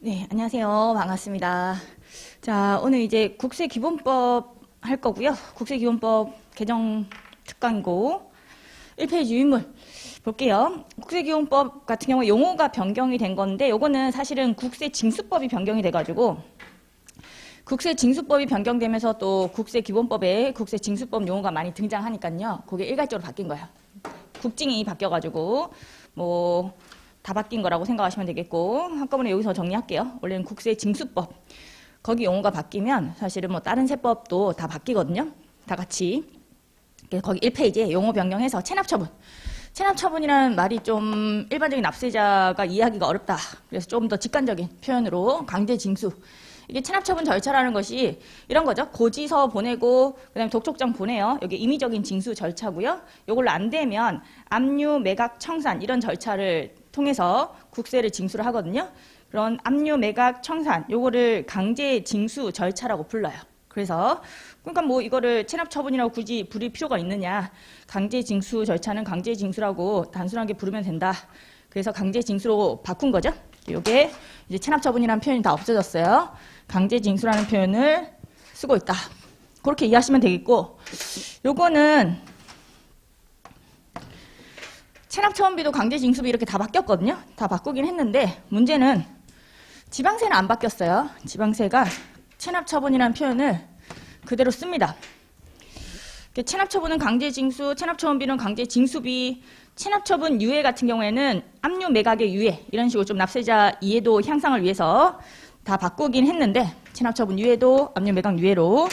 네, 안녕하세요. 반갑습니다. 자, 오늘 이제 국세기본법 할 거고요. 국세기본법 개정 특강이고 1페이지 유인물 볼게요. 국세기본법 같은 경우 용어가 변경이 된 건데 요거는 사실은 국세징수법이 변경이 돼가지고 국세징수법이 변경되면서 또 국세기본법에 국세징수법 용어가 많이 등장하니까요. 그게 일괄적으로 바뀐 거예요. 국징이 바뀌어가지고 다 바뀐 거라고 생각하시면 되겠고 한꺼번에 여기서 정리할게요. 원래는 국세징수법 거기 용어가 바뀌면 사실은 다른 세법도 다 바뀌거든요. 다 같이 거기 1페이지에 용어 변경해서 체납처분 체납처분이라는 말이 좀 일반적인 납세자가 이해하기가 어렵다. 그래서 좀 더 직관적인 표현으로 강제징수 이게 체납처분 절차라는 것이 이런 거죠. 고지서 보내고 그다음에 독촉장 보내요. 여기 임의적인 징수 절차고요. 이걸로 안 되면 압류, 매각, 청산 이런 절차를 통해서 국세를 징수를 하거든요. 그런 압류, 매각, 청산 요거를 강제징수 절차라고 불러요. 그래서 그러니까 이거를 체납처분이라고 굳이 부를 필요가 있느냐. 강제징수 절차는 강제징수라고 단순하게 부르면 된다. 그래서 강제징수로 바꾼 거죠. 요게 이제 체납처분이라는 표현이 다 없어졌어요. 강제징수라는 표현을 쓰고 있다. 그렇게 이해하시면 되겠고 요거는 체납처분비도 강제징수비 이렇게 다 바뀌었거든요. 다 바꾸긴 했는데 문제는 지방세는 안 바뀌었어요. 지방세가 체납처분이라는 표현을 그대로 씁니다. 체납처분은 강제징수, 체납처분비는 강제징수비, 체납처분 유예 같은 경우에는 압류, 매각의 유예 이런 식으로 좀 납세자 이해도 향상을 위해서 다 바꾸긴 했는데 체납처분 유예도 압류, 매각 유예로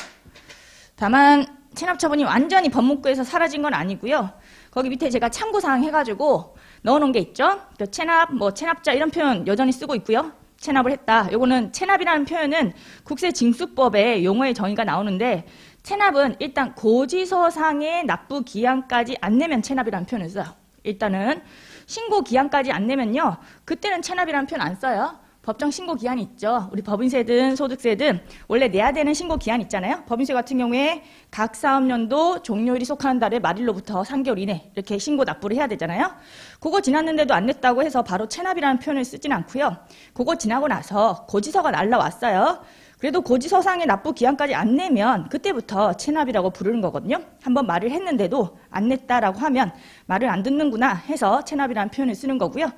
다만 체납처분이 완전히 법문구에서 사라진 건 아니고요. 거기 밑에 제가 참고사항 해가지고 넣어놓은 게 있죠. 체납, 체납자 이런 표현 여전히 쓰고 있고요. 체납을 했다. 요거는 체납이라는 표현은 국세징수법에 용어의 정의가 나오는데 체납은 일단 고지서상의 납부 기한까지 안 내면 체납이라는 표현을 써요. 일단은 신고 기한까지 안 내면요. 그때는 체납이라는 표현 안 써요. 법정 신고 기한이 있죠. 우리 법인세든 소득세든 원래 내야 되는 신고 기한 있잖아요. 법인세 같은 경우에 각 사업년도 종료일이 속하는 달의 말일로부터 3개월 이내 이렇게 신고 납부를 해야 되잖아요. 그거 지났는데도 안 냈다고 해서 바로 체납이라는 표현을 쓰진 않고요. 그거 지나고 나서 고지서가 날라왔어요. 그래도 고지서상의 납부 기한까지 안 내면 그때부터 체납이라고 부르는 거거든요. 한번 말을 했는데도 안 냈다라고 하면 말을 안 듣는구나 해서 체납이라는 표현을 쓰는 거고요.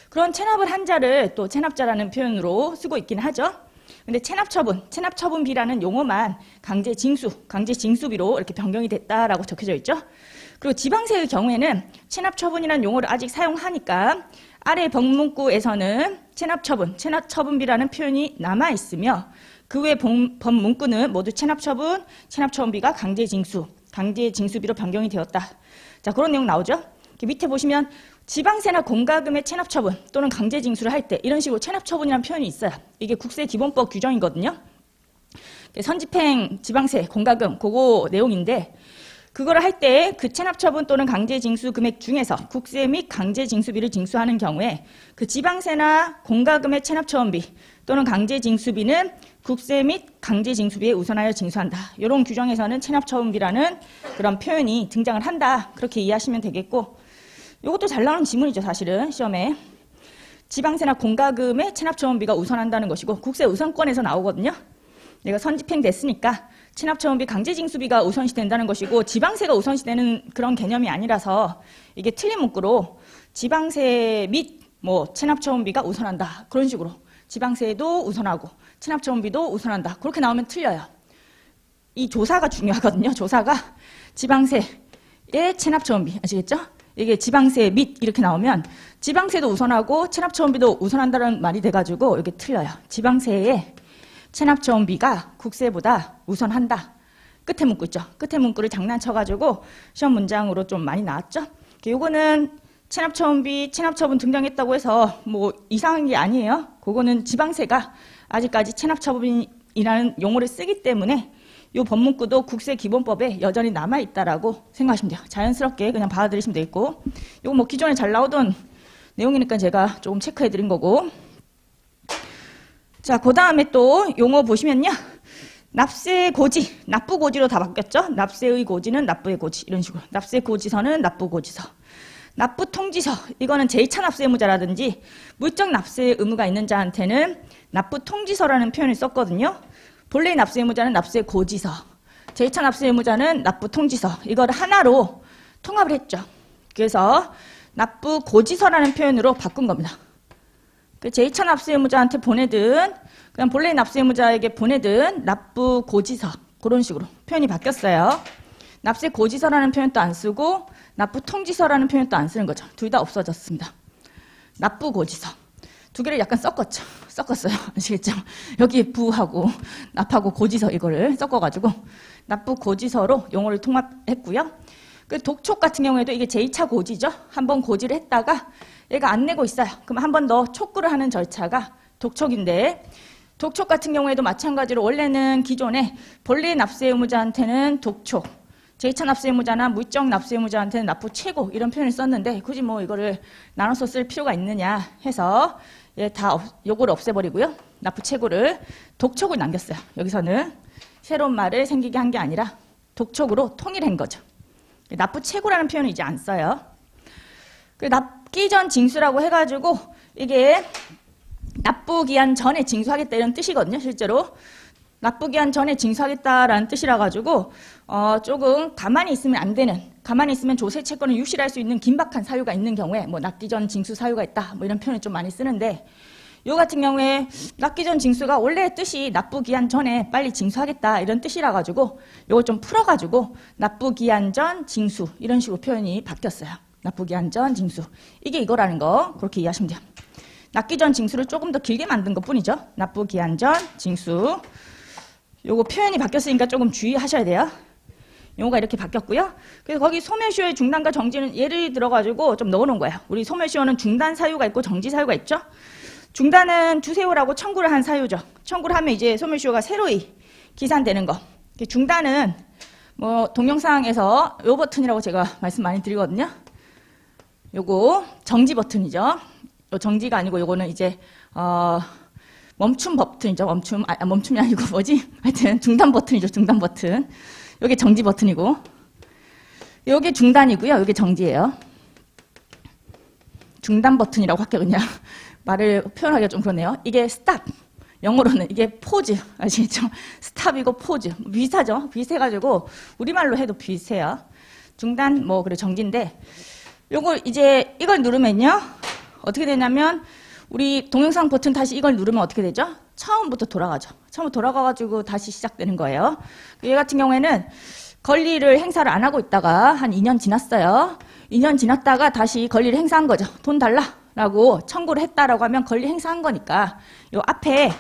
그런 체납을 한 자를 또 체납자라는 표현으로 쓰고 있긴 하죠. 근데 체납처분, 체납처분비라는 용어만 강제징수, 강제징수비로 이렇게 변경이 됐다라고 적혀져 있죠. 그리고 지방세의 경우에는 체납처분이라는 용어를 아직 사용하니까 아래 법문구에서는 체납처분, 체납처분비라는 표현이 남아있으며 그 외 법문구는 모두 체납처분, 체납처분비가 강제징수, 강제징수비로 변경이 되었다. 자, 그런 내용 나오죠. 밑에 보시면 지방세나 공과금의 체납처분 또는 강제징수를 할 때 이런 식으로 체납처분이라는 표현이 있어요. 이게 국세기본법 규정이거든요. 선집행, 지방세, 공과금 그거 내용인데 그거를 할 때 그 체납처분 또는 강제징수 금액 중에서 국세 및 강제징수비를 징수하는 경우에 그 지방세나 공과금의 체납처분비 또는 강제징수비는 국세 및 강제징수비에 우선하여 징수한다. 이런 규정에서는 체납처분비라는 그런 표현이 등장을 한다. 그렇게 이해하시면 되겠고 이것도 잘 나오는 지문이죠. 사실은 시험에. 지방세나 공과금의 체납처분비가 우선한다는 것이고 국세 우선권에서 나오거든요. 내가 선집행됐으니까 체납처분비 강제징수비가 우선시 된다는 것이고 지방세가 우선시 되는 그런 개념이 아니라서 이게 틀린 문구로 지방세 및 체납처분비가 우선한다. 그런 식으로 지방세도 우선하고 체납처분비도 우선한다. 그렇게 나오면 틀려요. 이 조사가 중요하거든요. 조사가 지방세의 체납처분비 아시겠죠? 이게 지방세 및 이렇게 나오면 지방세도 우선하고 체납처분비도 우선한다는 말이 돼가지고 이게 틀려요. 지방세의 체납처분비가 국세보다 우선한다. 끝에 문구 있죠. 끝에 문구를 장난쳐가지고 시험 문장으로 좀 많이 나왔죠. 요거는 체납처분비, 체납처분 등장했다고 해서 이상한 게 아니에요. 그거는 지방세가 아직까지 체납처분이라는 용어를 쓰기 때문에 이 법문구도 국세기본법에 여전히 남아있다라고 생각하시면 돼요. 자연스럽게 그냥 받아들이시면 되겠고 이거 기존에 잘 나오던 내용이니까 제가 조금 체크해드린 거고 자, 그 다음에 또 용어 보시면요. 납세 고지, 납부 고지로 다 바뀌었죠. 납세의 고지는 납부의 고지 이런 식으로 납세 고지서는 납부 고지서 납부 통지서, 이거는 제2차 납세 의무자라든지 물적 납세 의무가 있는 자한테는 납부 통지서라는 표현을 썼거든요. 본래의 납세 의무자는 납세 고지서, 제2차 납세 의무자는 납부 통지서, 이걸 하나로 통합을 했죠. 그래서 납부 고지서라는 표현으로 바꾼 겁니다. 제2차 납세 의무자한테 보내든 그냥 본래의 납세 의무자에게 보내든 납부 고지서, 그런 식으로 표현이 바뀌었어요. 납세 고지서라는 표현도 안 쓰고 납부 통지서라는 표현도 안 쓰는 거죠. 둘 다 없어졌습니다. 납부 고지서. 두 개를 약간 섞었어요. 아시겠죠? 여기 부하고 납하고 고지서 이거를 섞어가지고 납부 고지서로 용어를 통합했고요. 그 독촉 같은 경우에도 이게 제2차 고지죠. 한번 고지를 했다가 얘가 안 내고 있어요. 그럼 한 번 더 촉구를 하는 절차가 독촉인데, 독촉 같은 경우에도 마찬가지로 원래는 기존에 본래 납세 의무자한테는 독촉, 제2차 납세 의무자나 물적 납세 의무자한테는 납부 최고 이런 표현을 썼는데 굳이 뭐 이거를 나눠서 쓸 필요가 있느냐 해서 요거를 없애버리고요. 납부 최고를 독촉을 남겼어요. 여기서는 새로운 말을 생기게 한 게 아니라 독촉으로 통일한 거죠. 납부 최고라는 표현을 이제 안 써요. 납기 전 징수라고 해가지고 이게 납부기한 전에 징수하겠다 이런 뜻이거든요. 실제로 납부기한 전에 징수하겠다라는 뜻이라 가지고 조금 가만히 있으면 안 되는, 가만히 있으면 조세 채권을 유실할 수 있는 긴박한 사유가 있는 경우에 뭐 납기 전 징수 사유가 있다 뭐 이런 표현을 좀 많이 쓰는데, 요 같은 경우에 납기 전 징수가 원래의 뜻이 납부기한 전에 빨리 징수하겠다 이런 뜻이라 가지고 요걸 좀 풀어가지고 납부기한 전 징수 이런 식으로 표현이 바뀌었어요. 납부기한 전 징수, 이게 이거라는 거 그렇게 이해하시면 돼요. 납기 전 징수를 조금 더 길게 만든 것 뿐이죠. 납부기한 전 징수, 요거 표현이 바뀌었으니까 조금 주의하셔야 돼요. 용어가 이렇게 바뀌었고요. 그래서 거기 소멸시효의 중단과 정지는 예를 들어가지고 좀 넣어놓은 거예요. 우리 소멸시효는 중단 사유가 있고 정지 사유가 있죠. 중단은 주세요라고 청구를 한 사유죠. 청구를 하면 이제 소멸시효가 새로이 기산되는 거. 중단은 뭐 동영상에서 요 버튼이라고 제가 말씀 많이 드리거든요. 요거 정지 버튼이죠. 요 정지가 아니고 요거는 이제 멈춤 버튼이죠. 멈춤이 아니고 뭐지? 하여튼 중단 버튼이죠. 중단 버튼. 요게 정지 버튼이고 요게 중단이고요. 요게 정지예요. 중단 버튼이라고 할게요. 그냥 말을 표현하기가 좀 그러네요. 이게 스탑. 영어로는 이게 포즈. 아시겠죠? 스탑이고 포즈. 비슷하죠? 비슷해가지고 우리말로 해도 비슷해요. 중단 뭐 그래 정지인데 요걸 이제 이걸 누르면요. 어떻게 되냐면 우리 동영상 버튼 다시 이걸 누르면 어떻게 되죠? 처음부터 돌아가죠. 처음부터 돌아가가지고 다시 시작되는 거예요. 얘 같은 경우에는 권리를 행사를 안 하고 있다가 한 2년 지났어요. 2년 지났다가 다시 권리를 행사한 거죠. 돈 달라라고 청구를 했다라고 하면 권리 행사한 거니까 요 앞에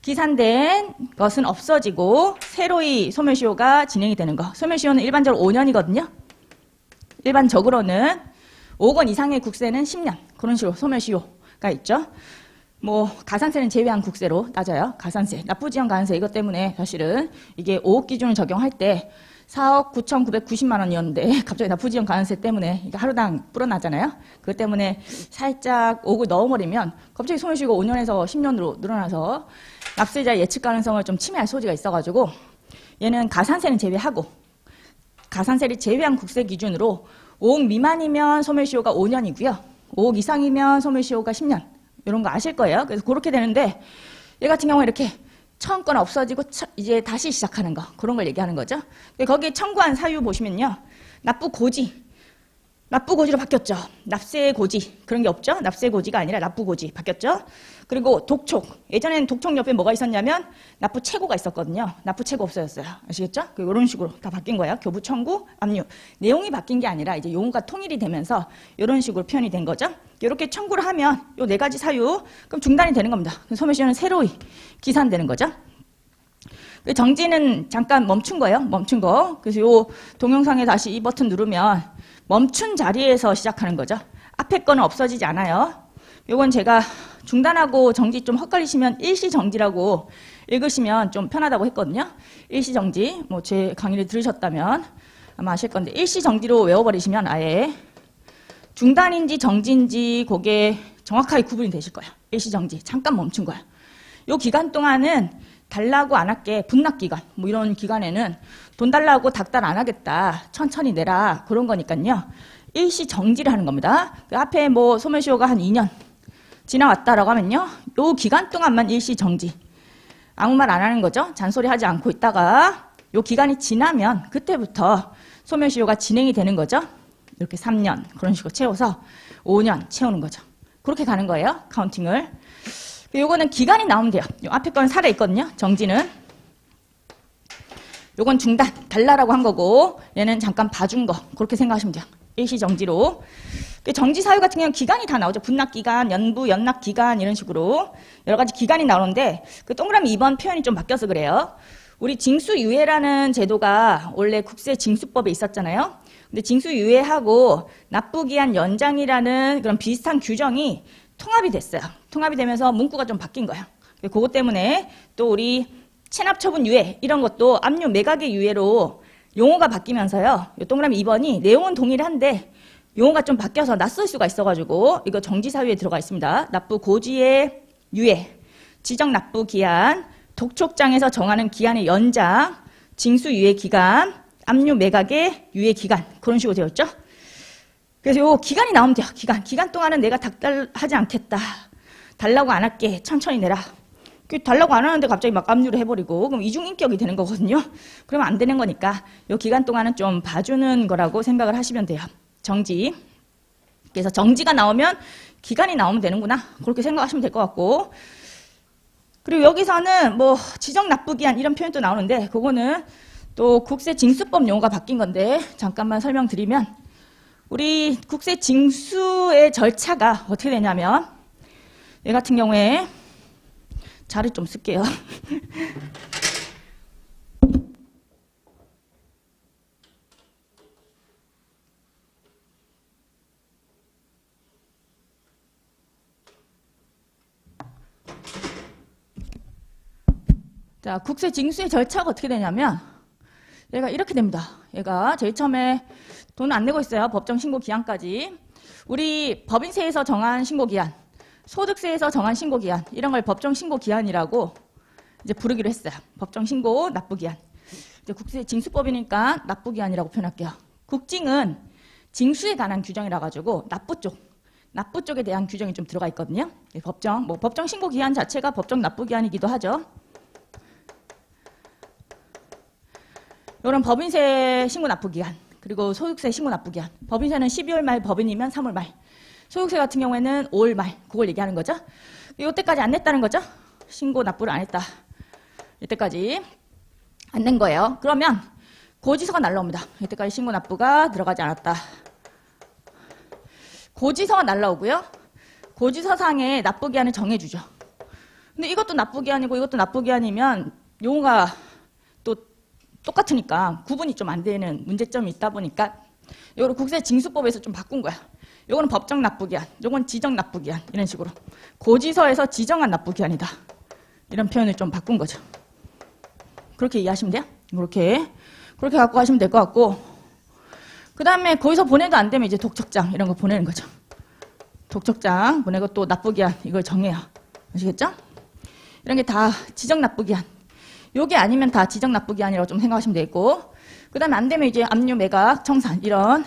기산된 것은 없어지고 새로이 소멸시효가 진행이 되는 거. 소멸시효는 일반적으로 5년이거든요. 일반적으로는 5억 원 이상의 국세는 10년. 그런 식으로 소멸시효가 있죠. 뭐 가산세는 제외한 국세로 따져요. 가산세, 납부지연 가산세 이것 때문에 사실은 이게 5억 기준을 적용할 때 4억 9,990만 원이었는데 갑자기 납부지연 가산세 때문에 이게 하루당 불어나잖아요. 그것 때문에 살짝 5억을 넣어버리면 갑자기 소멸시효가 5년에서 10년으로 늘어나서 납세자의 예측 가능성을 좀 침해할 소지가 있어가지고 얘는 가산세는 제외하고 가산세를 제외한 국세 기준으로 5억 미만이면 소멸시효가 5년이고요. 5억 이상이면 소멸시효가 10년. 이런 거 아실 거예요. 그래서 그렇게 되는데 얘 같은 경우는 이렇게 처음 건 없어지고 이제 다시 시작하는 거. 그런 걸 얘기하는 거죠. 거기에 청구한 사유 보시면요. 납부고지로 바뀌었죠. 납세고지. 그런 게 없죠. 납세고지가 아니라 납부고지 바뀌었죠. 그리고 독촉. 예전에는 독촉 옆에 뭐가 있었냐면 납부최고가 있었거든요. 납부최고 없어졌어요. 아시겠죠? 이런 식으로 다 바뀐 거예요. 교부청구, 압류. 내용이 바뀐 게 아니라 이제 용어가 통일이 되면서 이런 식으로 표현이 된 거죠. 이렇게 청구를 하면 요 4가지 사유, 그럼 중단이 되는 겁니다. 소멸시효는 새로이 기산되는 거죠. 정지는 잠깐 멈춘 거예요. 멈춘 거. 그래서 요 동영상에 다시 이 버튼 누르면 멈춘 자리에서 시작하는 거죠. 앞에 거는 없어지지 않아요. 요건 제가 중단하고 정지 좀 헛갈리시면 일시정지라고 읽으시면 좀 편하다고 했거든요. 일시정지, 뭐 제 강의를 들으셨다면 아마 아실 건데 일시정지로 외워버리시면 아예 중단인지 정지인지 그게 정확하게 구분이 되실 거예요. 일시정지, 잠깐 멈춘 거예요. 요 기간 동안은 달라고 안 할게, 분납기간, 뭐 이런 기간에는 돈 달라고 닥달 안 하겠다, 천천히 내라, 그런 거니까요. 일시 정지를 하는 겁니다. 그 앞에 뭐 소멸시효가 한 2년 지나왔다라고 하면요. 요 기간 동안만 일시 정지. 아무 말 안 하는 거죠. 잔소리 하지 않고 있다가 요 기간이 지나면 그때부터 소멸시효가 진행이 되는 거죠. 이렇게 3년 그런 식으로 채워서 5년 채우는 거죠. 그렇게 가는 거예요. 카운팅을. 요거는 기간이 나오면 돼요. 요 앞에 건 살아있거든요. 정지는. 요건 중단, 달라라고 한 거고 얘는 잠깐 봐준 거. 그렇게 생각하시면 돼요. 일시정지로. 정지사유 같은 경우는 기간이 다 나오죠. 분납기간, 연부, 연납기간 이런 식으로 여러 가지 기간이 나오는데 그 동그라미 2번 표현이 좀 바뀌어서 그래요. 우리 징수유예라는 제도가 원래 국세징수법에 있었잖아요. 근데 징수유예하고 납부기한 연장이라는 그런 비슷한 규정이 통합이 됐어요. 통합이 되면서 문구가 좀 바뀐 거예요. 그것 때문에 또 우리 체납처분 유예 이런 것도 압류 매각의 유예로 용어가 바뀌면서요. 이 동그라미 2번이 내용은 동일한데 용어가 좀 바뀌어서 낯설 수가 있어가지고 이거 정지사유에 들어가 있습니다. 납부 고지의 유예, 지정 납부 기한, 독촉장에서 정하는 기한의 연장, 징수 유예 기간, 압류 매각의 유예 기간 그런 식으로 되어 있죠. 그래서 요 기간이 나오면 돼요. 기간 동안은 내가 닥달하지 않겠다. 달라고 안 할게. 천천히 내라. 달라고 안 하는데 갑자기 막 압류를 해버리고 그럼 이중인격이 되는 거거든요. 그러면 안 되는 거니까 요 기간 동안은 좀 봐주는 거라고 생각을 하시면 돼요. 정지. 그래서 정지가 나오면 기간이 나오면 되는구나. 그렇게 생각하시면 될 것 같고. 그리고 여기서는 뭐 지정 납부기한 이런 표현도 나오는데 그거는 또 국세징수법 용어가 바뀐 건데 잠깐만 설명드리면 우리 국세징수의 절차가 어떻게 되냐면 얘 같은 경우에 자를 좀 쓸게요. 자, 국세징수의 절차가 어떻게 되냐면 얘가 이렇게 됩니다. 얘가 제일 처음에 돈 안 내고 있어요. 법정 신고 기한까지. 우리 법인세에서 정한 신고 기한, 소득세에서 정한 신고 기한 이런 걸 법정 신고 기한이라고 이제 부르기로 했어요. 법정 신고 납부 기한. 이제 국세징수법이니까 납부 기한이라고 표현할게요. 국징은 징수에 관한 규정이라 가지고 납부 쪽에 대한 규정이 좀 들어가 있거든요. 법정 신고 기한 자체가 법정 납부 기한이기도 하죠. 이런 법인세 신고 납부 기한, 그리고 소득세 신고 납부 기한. 법인세는 12월 말, 법인이면 3월 말. 소득세 같은 경우에는 5월 말, 그걸 얘기하는 거죠. 이때까지 안 냈다는 거죠. 신고 납부를 안 했다. 이때까지 안 낸 거예요. 그러면 고지서가 날라옵니다. 이때까지 신고 납부가 들어가지 않았다. 고지서가 날라오고요. 고지서상에 납부 기한을 정해주죠. 근데 이것도 납부 기한이고 이것도 납부 기한이면 용어가 또 똑같으니까 구분이 좀 안 되는 문제점이 있다 보니까 이거를 국세징수법에서 좀 바꾼 거야. 요거는 법정 납부기한, 요건 지정 납부기한 이런 식으로 고지서에서 지정한 납부기한이다. 이런 표현을 좀 바꾼 거죠. 그렇게 이해하시면 돼요. 그렇게 갖고 가시면 될 것 같고 그 다음에 거기서 보내도 안 되면 이제 독촉장 이런 거 보내는 거죠. 독촉장 보내고 또 납부기한 이걸 정해요. 아시겠죠? 이런 게 다 지정 납부기한. 요게 아니면 다 지정 납부기한이라고 좀 생각하시면 되겠고 그 다음에 안 되면 이제 압류 매각 청산 이런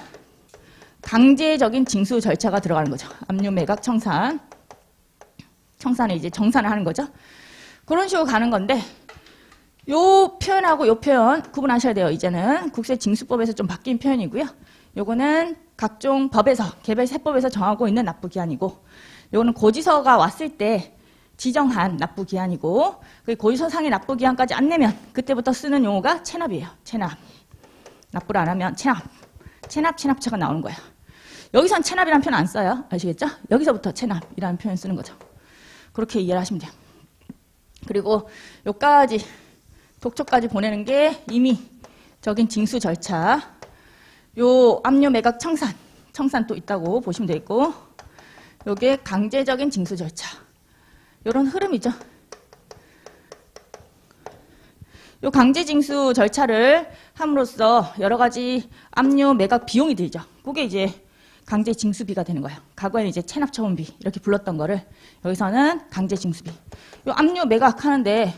강제적인 징수 절차가 들어가는 거죠. 압류 매각 청산에 이제 정산을 하는 거죠. 그런 식으로 가는 건데 요 표현하고 요 표현 구분하셔야 돼요. 이제는 국세징수법에서 좀 바뀐 표현이고요. 요거는 각종 법에서 개별 세법에서 정하고 있는 납부기한이고 요거는 고지서가 왔을 때 지정한 납부기한이고 고지서상의 납부기한까지 안 내면 그때부터 쓰는 용어가 체납이에요. 체납. 납부를 안 하면 체납차가 나오는 거예요. 여기선 체납이라는 표현 안 써요. 아시겠죠? 여기서부터 체납이라는 표현 쓰는 거죠. 그렇게 이해를 하시면 돼요. 그리고 요까지 독촉까지 보내는 게 임의적인 징수 절차. 요 압류 매각 청산 또 있다고 보시면 되겠고 요게 강제적인 징수 절차. 요런 흐름이죠. 요 강제징수 절차를 함으로써 여러 가지 압류 매각 비용이 들죠. 그게 이제 강제징수비가 되는 거예요. 과거에는 이제 체납처분비 이렇게 불렀던 거를 여기서는 강제징수비. 요 압류 매각 하는데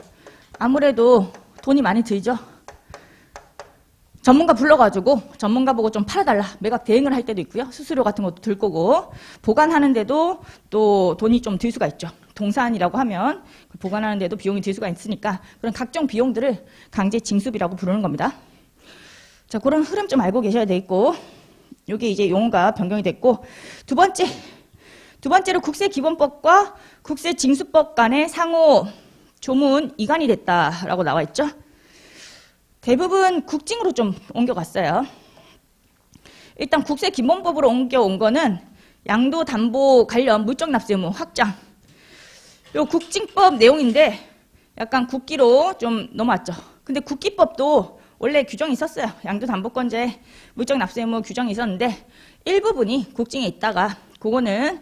아무래도 돈이 많이 들죠. 전문가 불러가지고 전문가 보고 좀 팔아달라. 매각 대행을 할 때도 있고요. 수수료 같은 것도 들 거고 보관하는데도 또 돈이 좀 들 수가 있죠. 동산이라고 하면 보관하는데도 비용이 들 수가 있으니까 그런 각종 비용들을 강제 징수비라고 부르는 겁니다. 자, 그런 흐름 좀 알고 계셔야 되겠고 여기 이제 용어가 변경이 됐고 두 번째로 국세기본법과 국세징수법 간의 상호 조문 이관이 됐다라고 나와 있죠. 대부분 국징으로 좀 옮겨갔어요. 일단 국세기본법으로 옮겨온 거는 양도담보 관련 물적납세 의무 확장. 요 국징법 내용인데 약간 국기로 좀 넘어왔죠. 근데 국기법도 원래 규정이 있었어요. 양도담보권자의 물적납세 의무 규정이 있었는데 일부분이 국징에 있다가 그거는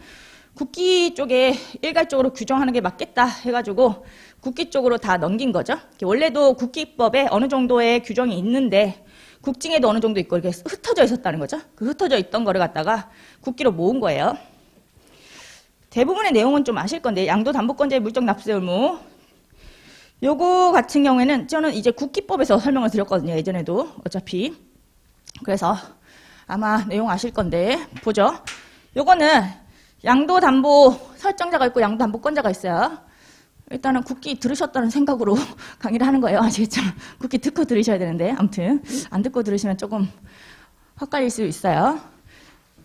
국기 쪽에 일괄적으로 규정하는 게 맞겠다 해가지고 국기 쪽으로 다 넘긴 거죠. 원래도 국기법에 어느 정도의 규정이 있는데 국징에도 어느 정도 있고 이렇게 흩어져 있었다는 거죠. 그 흩어져 있던 거를 갖다가 국기로 모은 거예요. 대부분의 내용은 좀 아실 건데 양도담보권자의 물적납세 의무 요거 같은 경우에는 저는 이제 국기법에서 설명을 드렸거든요. 예전에도 어차피. 그래서 아마 내용 아실 건데 보죠. 요거는 양도담보 설정자가 있고 양도담보권자가 있어요. 일단은 국기 들으셨다는 생각으로 강의를 하는 거예요. 아시겠죠? 국기 듣고 들으셔야 되는데 아무튼 안 듣고 들으시면 조금 헛갈릴 수 있어요.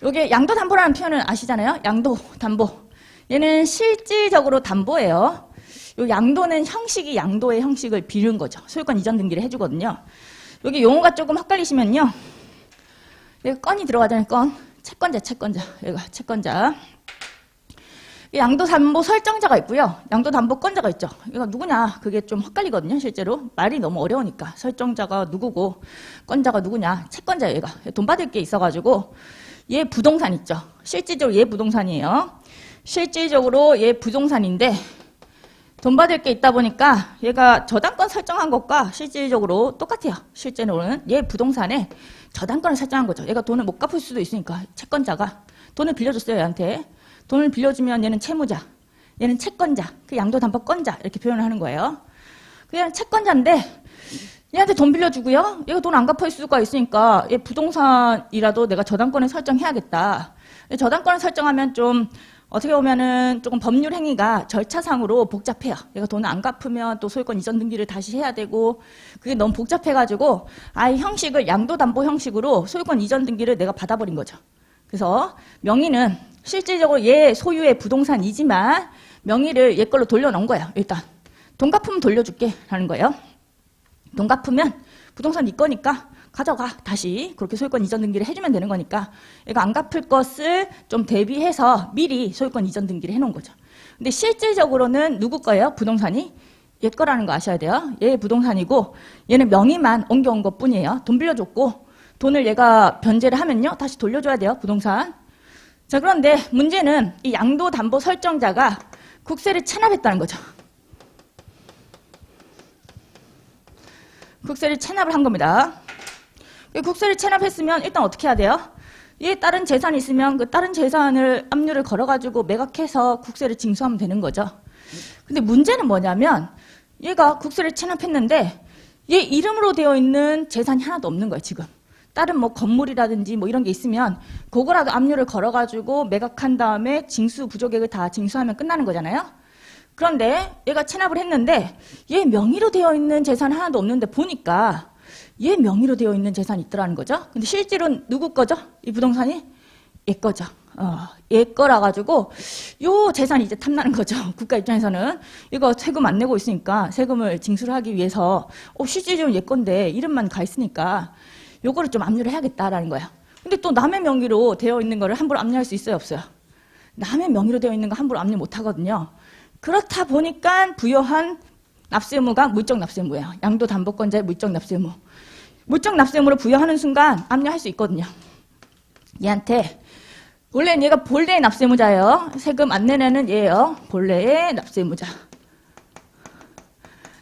요게 양도담보라는 표현은 아시잖아요. 양도담보. 얘는 실질적으로 담보예요. 요 양도는 형식이 양도의 형식을 비른 거죠. 소유권 이전 등기를 해주거든요. 여기 용어가 조금 헷갈리시면요. 여기 건이 들어가잖아요. 건. 채권자. 여기가 채권자. 양도담보 설정자가 있고요. 양도담보권자가 있죠. 이거 누구냐? 그게 좀 헷갈리거든요. 실제로. 말이 너무 어려우니까. 설정자가 누구고 권자가 누구냐? 채권자예요. 얘가. 돈 받을 게 있어가지고 얘 부동산 있죠. 실질적으로 얘 부동산이에요. 실질적으로 얘 부동산인데 돈 받을 게 있다 보니까 얘가 저당권 설정한 것과 실질적으로 똑같아요. 실제로는 얘 부동산에 저당권을 설정한 거죠. 얘가 돈을 못 갚을 수도 있으니까 채권자가 돈을 빌려줬어요. 얘한테. 돈을 빌려주면 얘는 채무자, 얘는 채권자, 그 양도담보권자 이렇게 표현을 하는 거예요. 그냥 채권자인데 얘한테 돈 빌려주고요. 얘가 돈 안 갚을 수가 있으니까 얘 부동산이라도 내가 저당권을 설정해야겠다. 저당권을 설정하면 좀 어떻게 보면은 조금 법률 행위가 절차상으로 복잡해요. 얘가 돈을 안 갚으면 또 소유권 이전 등기를 다시 해야 되고 그게 너무 복잡해가지고 아예 형식을 양도담보 형식으로 소유권 이전 등기를 내가 받아버린 거죠. 그래서 명의는 실질적으로 얘 소유의 부동산이지만 명의를 얘 걸로 돌려놓은 거예요. 일단 돈 갚으면 돌려줄게 라는 거예요. 돈 갚으면 부동산 네 거니까 가져가 다시 그렇게 소유권 이전 등기를 해주면 되는 거니까 얘가 안 갚을 것을 좀 대비해서 미리 소유권 이전 등기를 해놓은 거죠. 근데 실질적으로는 누구 거예요? 부동산이 얘 거라는 거 아셔야 돼요. 얘 부동산이고 얘는 명의만 옮겨온 것 뿐이에요. 돈 빌려줬고 돈을 얘가 변제를 하면요 다시 돌려줘야 돼요. 부동산. 자, 그런데 문제는 이 양도담보 설정자가 국세를 체납했다는 거죠. 국세를 체납을 한 겁니다. 국세를 체납했으면 일단 어떻게 해야 돼요? 얘 다른 재산이 있으면 그 다른 재산을 압류를 걸어가지고 매각해서 국세를 징수하면 되는 거죠. 근데 문제는 뭐냐면 얘가 국세를 체납했는데 얘 이름으로 되어 있는 재산이 하나도 없는 거예요, 지금. 다른 뭐 건물이라든지 뭐 이런 게 있으면 그거라도 압류를 걸어가지고 매각한 다음에 징수 부족액을 다 징수하면 끝나는 거잖아요. 그런데 얘가 체납을 했는데 얘 명의로 되어 있는 재산 하나도 없는데 보니까 얘 명의로 되어 있는 재산이 있더라는 거죠. 근데 실제로는 누구 거죠? 이 부동산이? 얘 거죠. 얘 거라 가지고 요 재산이 이제 탐나는 거죠. 국가 입장에서는 이거 세금 안 내고 있으니까 세금을 징수를 하기 위해서 실질적으로 얘 건데 이름만 가 있으니까 요거를 좀 압류를 해야겠다라는 거예요. 근데 또 남의 명의로 되어 있는 거를 함부로 압류할 수 있어요, 없어요? 남의 명의로 되어 있는 거 함부로 압류 못 하거든요. 그렇다 보니까 부여한 납세 의무가 물적 납세 의무예요. 양도담보권자의 물적 납세 의무. 물적 납세 의무를 부여하는 순간 압류할 수 있거든요. 얘한테 원래는 얘가 본래의 납세 의무자예요. 세금 안 내내는 얘예요. 본래의 납세 의무자.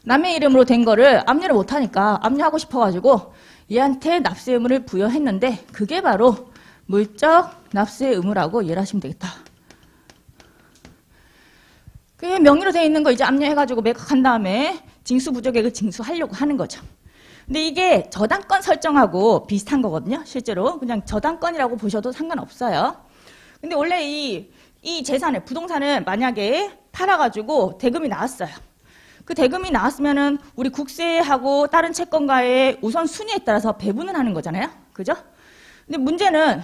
남의 이름으로 된 거를 압류를 못 하니까 압류하고 싶어가지고 얘한테 납세 의무를 부여했는데 그게 바로 물적 납세 의무라고 이해를 하시면 되겠다. 그게 명의로 되어 있는 거 이제 압류해가지고 매각한 다음에 징수 부족액을 징수하려고 하는 거죠. 근데 이게 저당권 설정하고 비슷한 거거든요. 실제로 그냥 저당권이라고 보셔도 상관없어요. 근데 원래 이 재산을, 부동산을 만약에 팔아가지고 대금이 나왔어요. 그 대금이 나왔으면은 우리 국세하고 다른 채권가의 우선순위에 따라서 배분을 하는 거잖아요. 그죠? 근데 문제는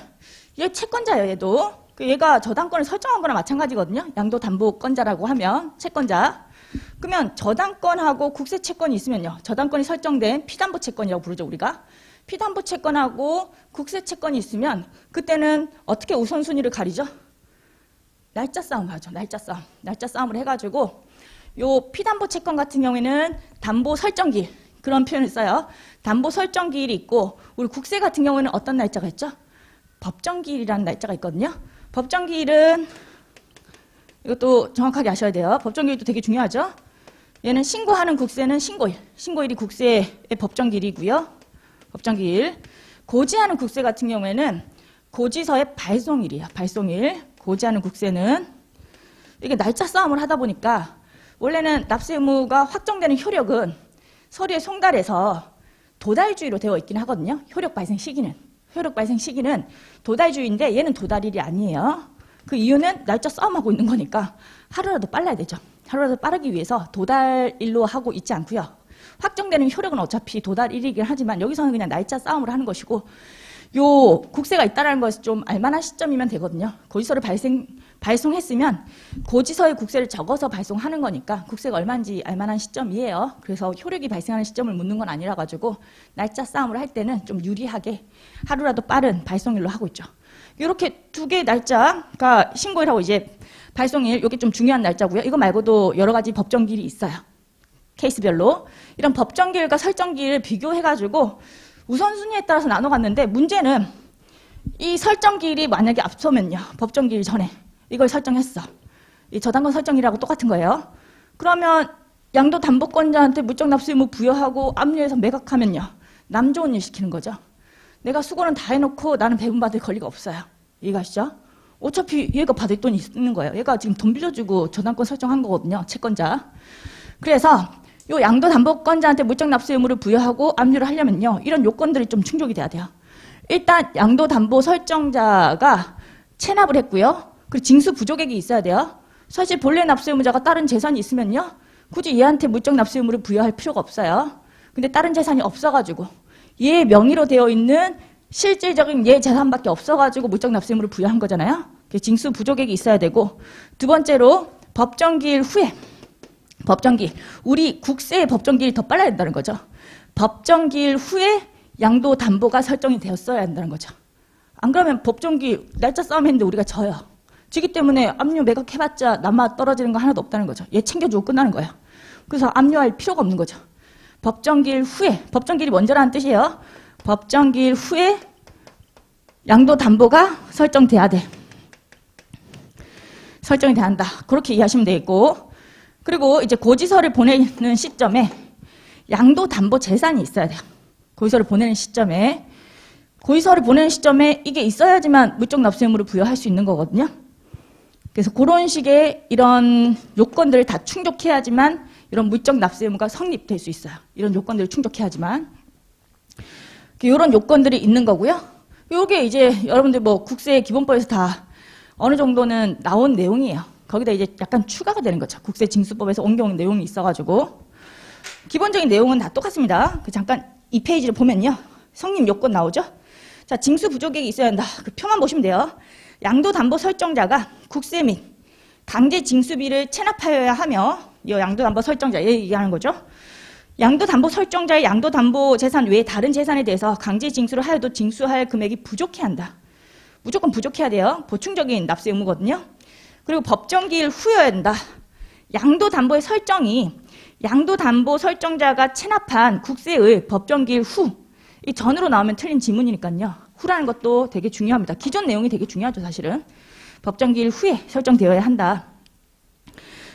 얘 채권자예요, 얘도. 얘가 저당권을 설정한 거나 마찬가지거든요. 양도담보권자라고 하면 채권자. 그러면 저당권하고 국세 채권이 있으면요. 저당권이 설정된 피담보 채권이라고 부르죠, 우리가. 피담보 채권하고 국세 채권이 있으면 그때는 어떻게 우선순위를 가리죠? 날짜 싸움 하죠. 날짜 싸움. 날짜 싸움을 해가지고 요 피담보 채권 같은 경우에는 담보 설정기일 그런 표현을 써요. 담보 설정기일이 있고 우리 국세 같은 경우에는 어떤 날짜가 있죠? 법정기일이라는 날짜가 있거든요. 법정기일은 이것도 정확하게 아셔야 돼요. 법정기일도 되게 중요하죠. 얘는 신고하는 국세는 신고일. 신고일이 국세의 법정기일이고요. 법정기일. 고지하는 국세 같은 경우에는 고지서의 발송일이에요. 발송일. 고지하는 국세는 이게 날짜 싸움을 하다 보니까 원래는 납세 의무가 확정되는 효력은 서류에 송달해서 도달주의로 되어 있긴 하거든요. 효력 발생 시기는. 효력 발생 시기는 도달주의인데 얘는 도달일이 아니에요. 그 이유는 날짜 싸움하고 있는 거니까 하루라도 빨라야 되죠. 하루라도 빠르기 위해서 도달일로 하고 있지 않고요. 확정되는 효력은 어차피 도달일이긴 하지만 여기서는 그냥 날짜 싸움을 하는 것이고 요 국세가 있다는 것을 좀 알만한 시점이면 되거든요. 고지서를 발송했으면 고지서에 국세를 적어서 발송하는 거니까 국세가 얼마인지 알만한 시점이에요. 그래서 효력이 발생하는 시점을 묻는 건 아니라 가지고 날짜 싸움을 할 때는 좀 유리하게 하루라도 빠른 발송일로 하고 있죠. 이렇게 두 개의 날짜가 신고일하고 이제 발송일, 이게 좀 중요한 날짜고요. 이거 말고도 여러 가지 법정기일이 있어요. 케이스별로. 이런 법정기일과 설정기일을 비교해가지고 우선순위에 따라서 나눠갔는데 문제는 이 설정기일이 만약에 앞서면요. 법정기일 전에 이걸 설정했어. 이 저당권 설정이라고 똑같은 거예요. 그러면 양도담보권자한테 물적납세 의무 부여하고 압류해서 매각하면요. 남 좋은 일 시키는 거죠. 내가 수고는 다 해놓고 나는 배분받을 권리가 없어요. 이해가시죠? 어차피 얘가 받을 돈이 있는 거예요. 얘가 지금 돈 빌려주고 저당권 설정한 거거든요. 채권자. 그래서 요 양도담보권자한테 물적납세 의무를 부여하고 압류를 하려면요. 이런 요건들이 좀 충족이 돼야 돼요. 일단 양도담보 설정자가 체납을 했고요. 그리고 징수 부족액이 있어야 돼요. 사실 본래 납세 의무자가 다른 재산이 있으면요. 굳이 얘한테 물적납세 의무를 부여할 필요가 없어요. 근데 다른 재산이 없어가지고 얘 명의로 되어 있는 실질적인 얘 재산밖에 없어가지고 물적납세 의무를 부여한 거잖아요. 징수 부족액이 있어야 되고 두 번째로 법정기일 후에 법정기일, 우리 국세의 법정기일이 더 빨라야 된다는 거죠. 법정기일 후에 양도담보가 설정이 되었어야 한다는 거죠. 안 그러면 법정기일 날짜 싸움 했는데 우리가 져요. 지기 때문에 압류 매각해봤자 남아 떨어지는 거 하나도 없다는 거죠. 얘 챙겨주고 끝나는 거예요. 그래서 압류할 필요가 없는 거죠. 법정기일 후에, 법정기일이 먼저라는 뜻이에요. 법정기일 후에 양도담보가 설정돼야 돼. 설정이 돼야 한다. 그렇게 이해하시면 되겠고, 그리고 이제 고지서를 보내는 시점에 양도담보 재산이 있어야 돼요. 고지서를 보내는 시점에 이게 있어야지만 물적납세 의무를 부여할 수 있는 거거든요. 그래서 그런 식의 이런 요건들을 다 충족해야지만 이런 물적납세 의무가 성립될 수 있어요. 이런 요건들을 충족해야지만. 이런 요건들이 있는 거고요. 요게 이제 여러분들 뭐 국세 기본법에서 다 어느 정도는 나온 내용이에요. 거기다 이제 약간 추가가 되는 거죠. 국세징수법에서 옮겨온 내용이 있어가지고. 기본적인 내용은 다 똑같습니다. 잠깐 이 페이지를 보면요. 성립 요건 나오죠. 자, 징수 부족액이 있어야 한다. 그 표만 보시면 돼요. 양도담보 설정자가 국세 및 강제 징수비를 체납하여야 하며, 이 양도담보 설정자 얘기하는 거죠. 양도담보 설정자의 양도담보 재산 외에 다른 재산에 대해서 강제 징수를 하여도 징수할 금액이 부족해야 한다. 무조건 부족해야 돼요. 보충적인 납세 의무거든요. 그리고 법정기일 후여야 된다. 양도담보의 설정이 양도담보 설정자가 체납한 국세의 법정기일 후, 이 전으로 나오면 틀린 지문이니까요. 후라는 것도 되게 중요합니다. 기존 내용이 되게 중요하죠, 사실은. 법정기일 후에 설정되어야 한다.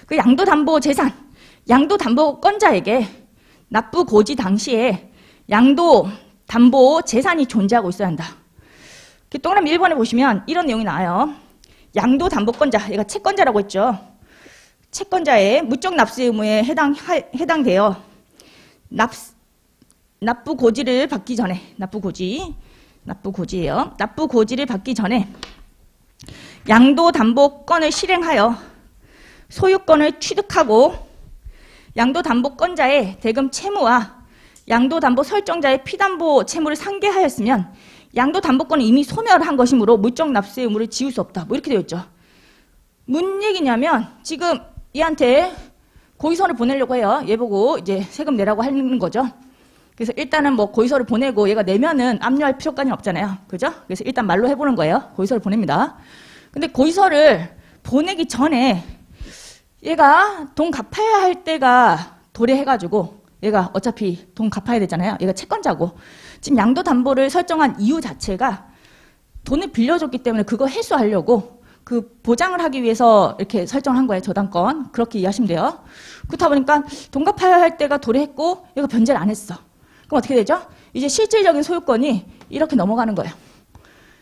그 양도담보 재산, 양도담보권자에게 납부 고지 당시에 양도담보 재산이 존재하고 있어야 한다. 동그라미 1번에 보시면 이런 내용이 나와요. 양도담보권자, 얘가 채권자라고 했죠. 채권자의 물적 납세 의무에 해당되어 납부고지를 받기 전에, 납부고지예요. 납부고지를 받기 전에 양도담보권을 실행하여 소유권을 취득하고 양도담보권자의 대금 채무와 양도담보 설정자의 피담보 채무를 상계하였으면 양도담보권은 이미 소멸한 것이므로 물적 납세 의무를 지울 수 없다. 뭐 이렇게 되어 있죠. 무슨 얘기냐면 지금 얘한테 고의서를 보내려고 해요. 얘 보고 이제 세금 내라고 하는 거죠. 그래서 일단은 뭐 고의서를 보내고 얘가 내면은 압류할 필요까지는 없잖아요. 그죠? 그래서 일단 말로 해보는 거예요. 고의서를 보냅니다. 근데 고의서를 보내기 전에 얘가 돈 갚아야 할 때가 도래해가지고 얘가 어차피 돈 갚아야 되잖아요. 얘가 채권자고 지금 양도담보를 설정한 이유 자체가 돈을 빌려줬기 때문에 그거 회수하려고 그 보장을 하기 위해서 이렇게 설정한 거예요. 저당권. 그렇게 이해하시면 돼요. 그렇다 보니까 돈 갚아야 할 때가 도래했고 얘가 변제를 안 했어. 그럼 어떻게 되죠? 이제 실질적인 소유권이 이렇게 넘어가는 거예요.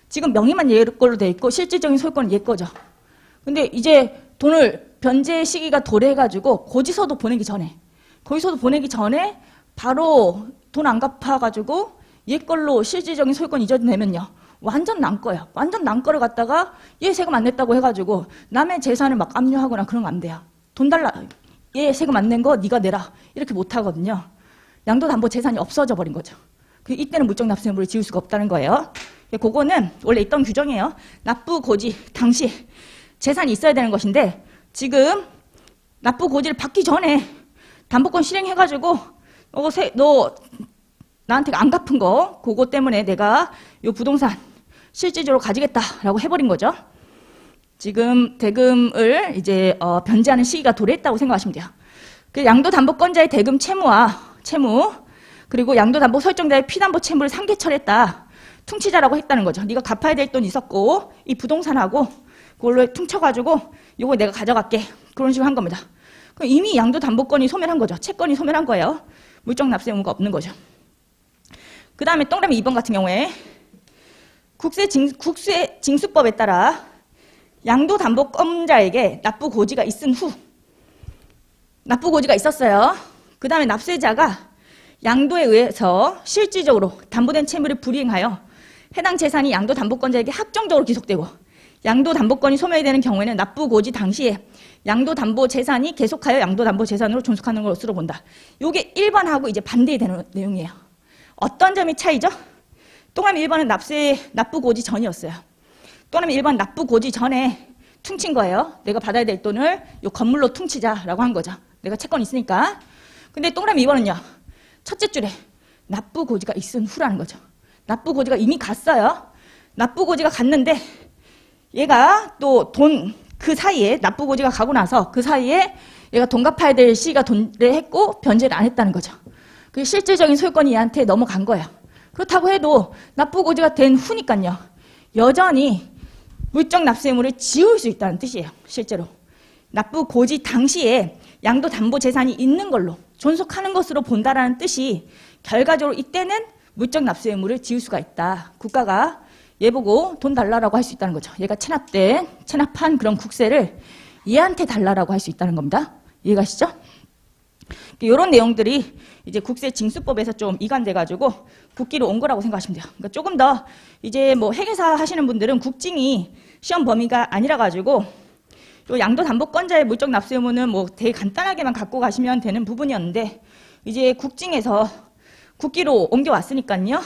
지금 명의만 얘 걸로 돼 있고 실질적인 소유권은 얘 거죠. 근데 이제 돈을 변제 시기가 도래해가지고 고지서도 보내기 전에 바로 돈 안 갚아가지고 얘 걸로 실질적인 소유권 이전되면요. 완전 난 거예요. 완전 난 거를 갖다가 얘 세금 안 냈다고 해가지고 남의 재산을 막 압류하거나 그러면 안 돼요. 돈 달라. 얘 세금 안 낸 거 네가 내라. 이렇게 못 하거든요. 양도담보 재산이 없어져 버린 거죠. 이때는 물적 납세 의무를 지울 수가 없다는 거예요. 그거는 원래 있던 규정이에요. 납부고지 당시 재산이 있어야 되는 것인데 지금 납부고지를 받기 전에 담보권 실행해가지고 너 나한테 안 갚은 거 그거 때문에 내가 이 부동산 실질적으로 가지겠다라고 해버린 거죠. 지금 대금을 이제 변제하는 시기가 도래했다고 생각하시면 돼요. 그 양도담보권자의 대금 채무 그리고 양도담보 설정자의 피담보 채무를 상계 처리했다. 퉁치자라고 했다는 거죠. 네가 갚아야 될 돈 있었고 이 부동산하고 그걸로 퉁쳐가지고 이거 내가 가져갈게. 그런 식으로 한 겁니다. 그럼 이미 양도담보권이 소멸한 거죠. 채권이 소멸한 거예요. 물적 납세 의무가 없는 거죠. 그 다음에 동그라미 2번 같은 경우에 국세 징수법에 따라 양도담보권자에게 납부고지가 있은 후 납부고지가 있었어요. 그 다음에 납세자가 양도에 의해서 실질적으로 담보된 채무를 불이행하여 해당 재산이 양도담보권자에게 합정적으로 기속되고 양도담보권이 소멸이 되는 경우에는 납부고지 당시에 양도담보 재산이 계속하여 양도담보 재산으로 존속하는 것으로 본다. 이게 1번하고 이제 반대되는 내용이에요. 어떤 점이 차이죠? 동그라미 1번은 납부고지 전이었어요. 동그라미 1번 납부고지 전에 퉁친 거예요. 내가 받아야 될 돈을 이 건물로 퉁치자라고 한 거죠. 내가 채권이 있으니까. 근데 동그라미 2번은요. 첫째 줄에 납부고지가 있은 후라는 거죠. 납부고지가 이미 갔어요. 납부고지가 갔는데 얘가 또 그 사이에 납부고지가 가고 나서 그 사이에 얘가 돈 갚아야 될 시기가 도래했고 변제를 안 했다는 거죠. 그 실질적인 소유권이 얘한테 넘어간 거예요. 그렇다고 해도 납부고지가 된 후니까요. 여전히 물적 납세 의무를 지울 수 있다는 뜻이에요. 실제로. 납부고지 당시에 양도담보재산이 있는 걸로 존속하는 것으로 본다라는 뜻이 결과적으로 이때는 물적 납세 의무를 지울 수가 있다. 국가가 얘 보고 돈 달라라고 할 수 있다는 거죠. 얘가 체납한 그런 국세를 얘한테 달라라고 할 수 있다는 겁니다. 이해가시죠? 이런 내용들이 이제 국세징수법에서 좀 이관돼가지고 국기로 온 거라고 생각하시면 돼요. 그러니까 조금 더 이제 뭐 회계사 하시는 분들은 국징이 시험 범위가 아니라 가지고 요 양도담보권자의 물적 납세 의무는 뭐 되게 간단하게만 갖고 가시면 되는 부분이었는데 이제 국징에서 국기로 옮겨왔으니까요.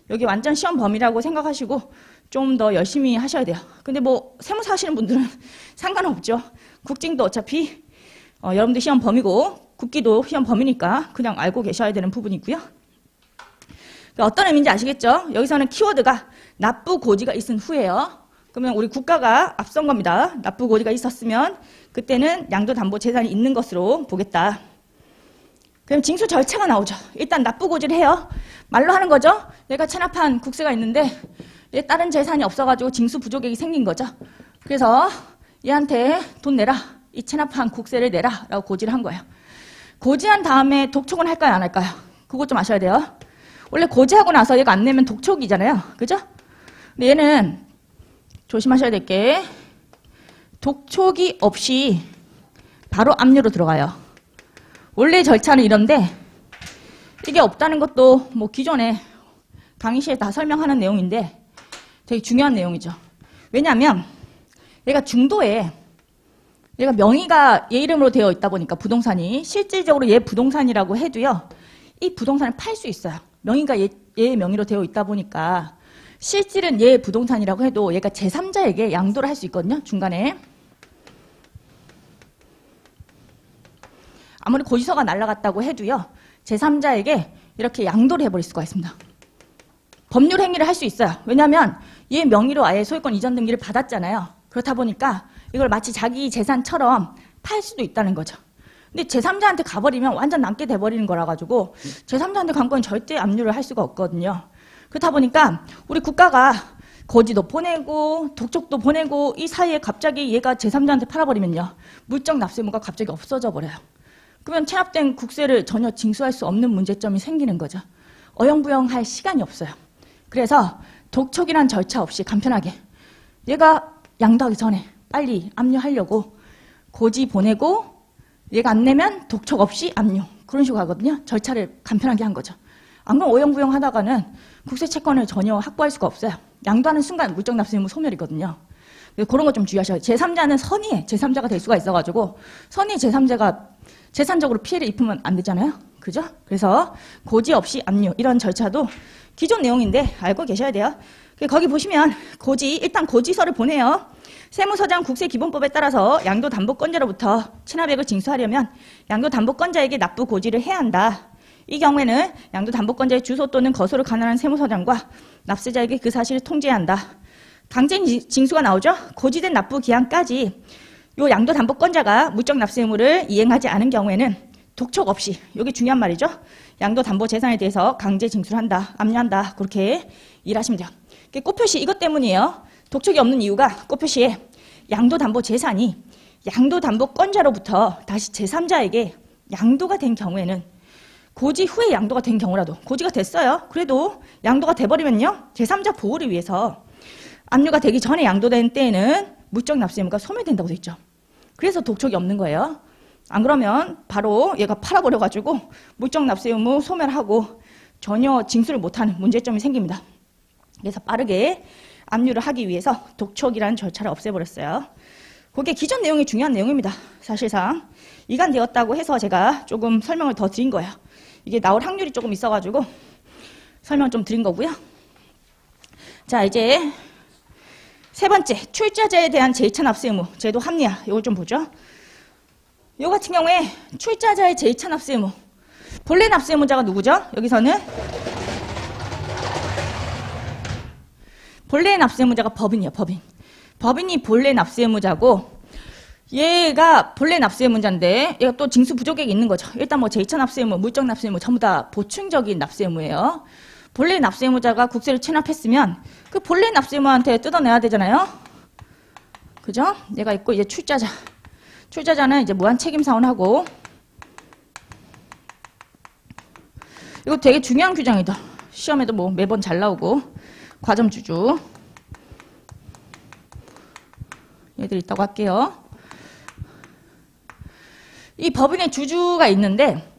여기 완전 시험 범위라고 생각하시고 좀 더 열심히 하셔야 돼요. 근데 뭐 세무사 하시는 분들은 상관없죠. 국징도 어차피 여러분들 시험 범위고 국기도 시험 범위니까 그냥 알고 계셔야 되는 부분이고요. 어떤 의미인지 아시겠죠? 여기서는 키워드가 납부고지가 있은 후예요. 그러면 우리 국가가 앞선 겁니다. 납부고지가 있었으면 그때는 양도담보재산이 있는 것으로 보겠다. 그럼 징수 절차가 나오죠. 일단 납부고지를 해요. 말로 하는 거죠. 내가 체납한 국세가 있는데 얘 다른 재산이 없어가지고 징수 부족액이 생긴 거죠. 그래서 얘한테 돈 내라. 이 체납한 국세를 내라 라고 고지를 한 거예요. 고지한 다음에 독촉은 할까요 안 할까요? 그거 좀 아셔야 돼요. 원래 고지하고 나서 얘가 안 내면 독촉이잖아요. 그죠? 근데 얘는 조심하셔야 될 게 독촉이 없이 바로 압류로 들어가요. 원래 절차는 이런데 이게 없다는 것도 뭐 기존에 강의시에 다 설명하는 내용인데 되게 중요한 내용이죠. 왜냐하면 얘가 중도에 얘가 명의가 얘 이름으로 되어 있다 보니까 부동산이 실질적으로 얘 부동산이라고 해도요. 이 부동산을 팔 수 있어요. 명의가 얘의 명의로 되어 있다 보니까 실질은 얘 부동산이라고 해도 얘가 제3자에게 양도를 할 수 있거든요. 중간에. 아무리 고지서가 날아갔다고 해도요. 제3자에게 이렇게 양도를 해버릴 수가 있습니다. 법률 행위를 할 수 있어요. 왜냐하면 얘 명의로 아예 소유권 이전 등기를 받았잖아요. 그렇다 보니까 이걸 마치 자기 재산처럼 팔 수도 있다는 거죠. 근데 제3자한테 가버리면 완전 남게 돼버리는 거라 가지고 제3자한테 간 건 절대 압류를 할 수가 없거든요. 그렇다 보니까 우리 국가가 고지도 보내고 독촉도 보내고 이 사이에 갑자기 얘가 제3자한테 팔아버리면요. 물적 납세의무가 갑자기 없어져 버려요. 그러면 체납된 국세를 전혀 징수할 수 없는 문제점이 생기는 거죠. 어영부영할 시간이 없어요. 그래서 독촉이란 절차 없이 간편하게 얘가 양도하기 전에 빨리 압류하려고 고지 보내고 얘가 안 내면 독촉 없이 압류. 그런 식으로 하거든요. 절차를 간편하게 한 거죠. 안 그러면 어영부영 하다가는 국세 채권을 전혀 확보할 수가 없어요. 양도하는 순간 물적 납세 의무 소멸이거든요. 그런 거 좀 주의하셔야 돼요. 제3자는 선의의 제3자가 될 수가 있어가지고 선의의 제3자가 재산적으로 피해를 입으면 안 되잖아요. 그죠? 그래서 고지 없이 압류 이런 절차도 기존 내용인데 알고 계셔야 돼요. 거기 보시면 일단 고지서를 보내요. 세무서장 국세기본법에 따라서 양도담보권자로부터 체납액을 징수하려면 양도담보권자에게 납부 고지를 해야 한다. 이 경우에는 양도담보권자의 주소 또는 거소를 관할한 세무서장과 납세자에게 그 사실을 통지해야 한다. 강제 징수가 나오죠. 고지된 납부 기한까지 요 양도담보권자가 물적 납세 의무를 이행하지 않은 경우에는 독촉 없이, 이게 중요한 말이죠. 양도담보 재산에 대해서 강제 징수를 한다, 압류한다. 그렇게 일하시면 돼요. 꽃표시 이것 때문이에요. 독촉이 없는 이유가 꽃표시에 양도담보 재산이 양도담보권자로부터 다시 제3자에게 양도가 된 경우에는 고지 후에 양도가 된 경우라도 고지가 됐어요. 그래도 양도가 돼버리면요. 제3자 보호를 위해서 압류가 되기 전에 양도된 때에는 물적 납세 의무가 소멸된다고 돼 있죠. 그래서 독촉이 없는 거예요. 안 그러면 바로 얘가 팔아버려가지고 물적 납세 의무 소멸하고 전혀 징수를 못하는 문제점이 생깁니다. 그래서 빠르게 압류를 하기 위해서 독촉이라는 절차를 없애버렸어요. 그게 기존 내용이 중요한 내용입니다. 사실상 이관되었다고 해서 제가 조금 설명을 더 드린 거예요. 이게 나올 확률이 조금 있어가지고 설명 좀 드린 거고요. 자, 이제 세 번째, 출자자에 대한 제2차 납세 의무, 제도 합리화. 이걸 좀 보죠. 이 같은 경우에 출자자의 제2차 납세 의무. 본래 납세 의무자가 누구죠? 여기서는 본래 납세 의무자가 법인이에요, 법인. 법인이 본래 납세 의무자고 얘가 본래 납세 의무자인데 얘가 또 징수 부족액이 있는 거죠. 일단 뭐 제2차 납세 의무, 물적 납세 의무 전부 다 보충적인 납세 의무예요. 본래 납세 의무자가 국세를 체납했으면 그 본래 납세 의무한테 뜯어내야 되잖아요. 그죠? 얘가 있고 이제 출자자. 출자자는 이제 무한 책임 사원하고 이거 되게 중요한 규정이다. 시험에도 뭐 매번 잘 나오고 과점주주 얘들 있다고 할게요. 이 법인의 주주가 있는데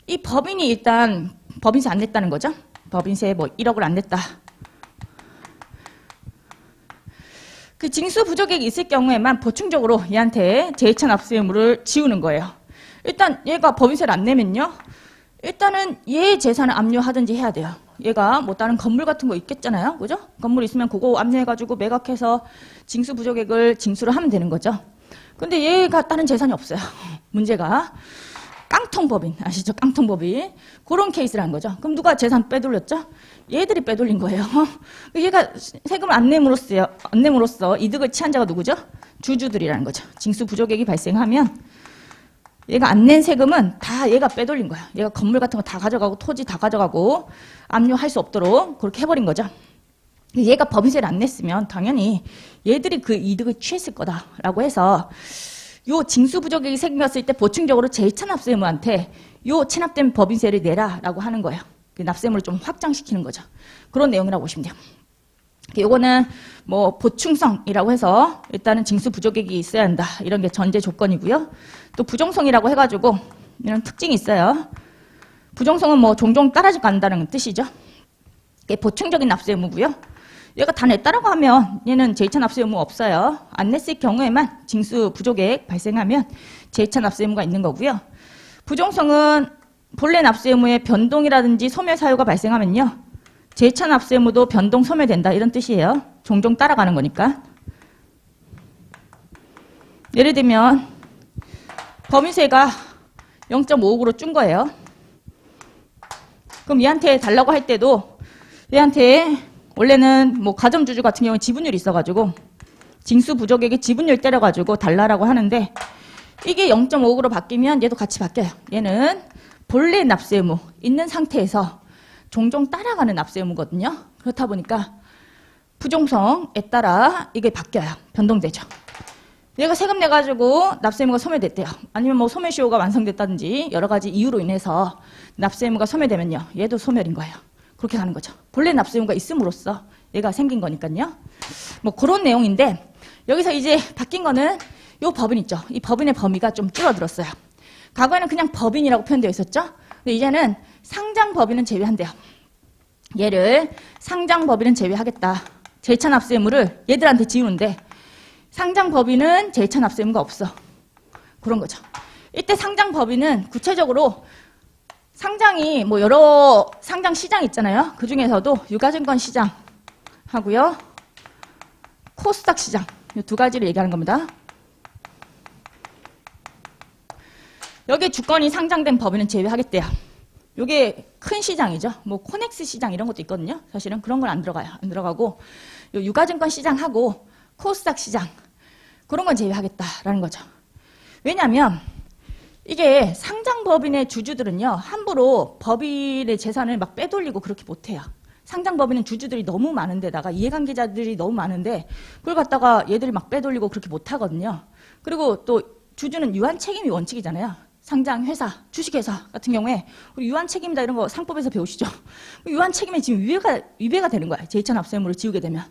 이 법인이 일단 법인세 안 냈다는 거죠. 법인세 뭐 1억을 안 냈다. 그 징수 부족액이 있을 경우에만 보충적으로 얘한테 제2차 납세 의무를 지우는 거예요. 일단 얘가 법인세를 안 내면요. 일단은 얘 재산을 압류하든지 해야 돼요. 얘가 뭐 다른 건물 같은 거 있겠잖아요. 그죠? 건물 있으면 그거 압류해가지고 매각해서 징수 부족액을 징수를 하면 되는 거죠. 근데 얘가 다른 재산이 없어요. 문제가 깡통법인 아시죠? 깡통법인 그런 케이스라는 거죠. 그럼 누가 재산 빼돌렸죠? 얘들이 빼돌린 거예요. 얘가 세금을 안 내므로써 이득을 취한 자가 누구죠? 주주들이라는 거죠. 징수 부족액이 발생하면 얘가 안 낸 세금은 다 얘가 빼돌린 거야. 얘가 건물 같은 거 다 가져가고 토지 다 가져가고 압류할 수 없도록 그렇게 해버린 거죠. 얘가 법인세를 안 냈으면 당연히 얘들이 그 이득을 취했을 거다라고 해서 요 징수 부족액이 생겼을 때 보충적으로 제2차 납세 의무한테 요 체납된 법인세를 내라라고 하는 거예요. 납세 의무를 좀 확장시키는 거죠. 그런 내용이라고 보시면 돼요. 요거는 뭐 보충성이라고 해서 일단은 징수 부족액이 있어야 한다. 이런 게 전제 조건이고요. 또 부정성이라고 해가지고 이런 특징이 있어요. 부정성은 뭐 종종 따라지 간다는 뜻이죠. 이게 보충적인 납세 의무고요. 얘가 다 냈다라고 하면 얘는 제2차 납세 의무 없어요. 안 냈을 경우에만 징수 부족액 발생하면 제2차 납세 의무가 있는 거고요. 부정성은 본래 납세 의무에 변동이라든지 소멸 사유가 발생하면요. 제2차 납세 의무도 변동 소멸된다 이런 뜻이에요. 종종 따라가는 거니까. 예를 들면 법인세가 0.56으로 준 거예요. 그럼 얘한테 달라고 할 때도 얘한테 원래는 뭐 가점주주 같은 경우는 지분율이 있어가지고 징수 부족액에 지분율 때려가지고 달라라고 하는데 이게 0.56으로 바뀌면 얘도 같이 바뀌어요. 얘는 본래 납세 의무 있는 상태에서 종종 따라가는 납세 의무거든요. 그렇다 보니까 부종성에 따라 이게 바뀌어요. 변동되죠. 얘가 세금 내가지고 납세 의무가 소멸됐대요. 아니면 뭐 소멸시효가 완성됐다든지 여러 가지 이유로 인해서 납세 의무가 소멸되면요. 얘도 소멸인 거예요. 그렇게 가는 거죠. 본래 납세 의무가 있음으로써 얘가 생긴 거니까요. 뭐 그런 내용인데 여기서 이제 바뀐 거는 요 법인 있죠. 이 법인의 범위가 좀 줄어들었어요. 과거에는 그냥 법인이라고 표현되어 있었죠. 근데 이제는 상장 법인은 제외한대요. 얘를 상장 법인은 제외하겠다. 제2차 납세 의무를 얘들한테 지우는데 상장 법인은 제2차 납세 의무가 없어. 그런 거죠. 이때 상장 법인은 구체적으로 상장이 뭐 여러 상장 시장 있잖아요. 그 중에서도 유가증권 시장 하고요. 코스닥 시장 이 두 가지를 얘기하는 겁니다. 여기 주권이 상장된 법인은 제외하겠대요. 이게 큰 시장이죠. 뭐 코넥스 시장 이런 것도 있거든요. 사실은 그런 건 안 들어가요. 안 들어가고 요 유가증권 시장하고 코스닥 시장 그런 건 제외하겠다라는 거죠. 왜냐하면 이게 상장법인의 주주들은요. 함부로 법인의 재산을 막 빼돌리고 그렇게 못해요. 상장법인은 주주들이 너무 많은데다가 이해관계자들이 너무 많은데 그걸 갖다가 얘들이 막 빼돌리고 그렇게 못하거든요. 그리고 또 주주는 유한 책임이 원칙이잖아요. 상장 회사, 주식회사 같은 경우에 우리 유한 책임이다 이런 거 상법에서 배우시죠. 유한 책임이 지금 위배가 되는 거야. 제2차 납세 의무를 지우게 되면.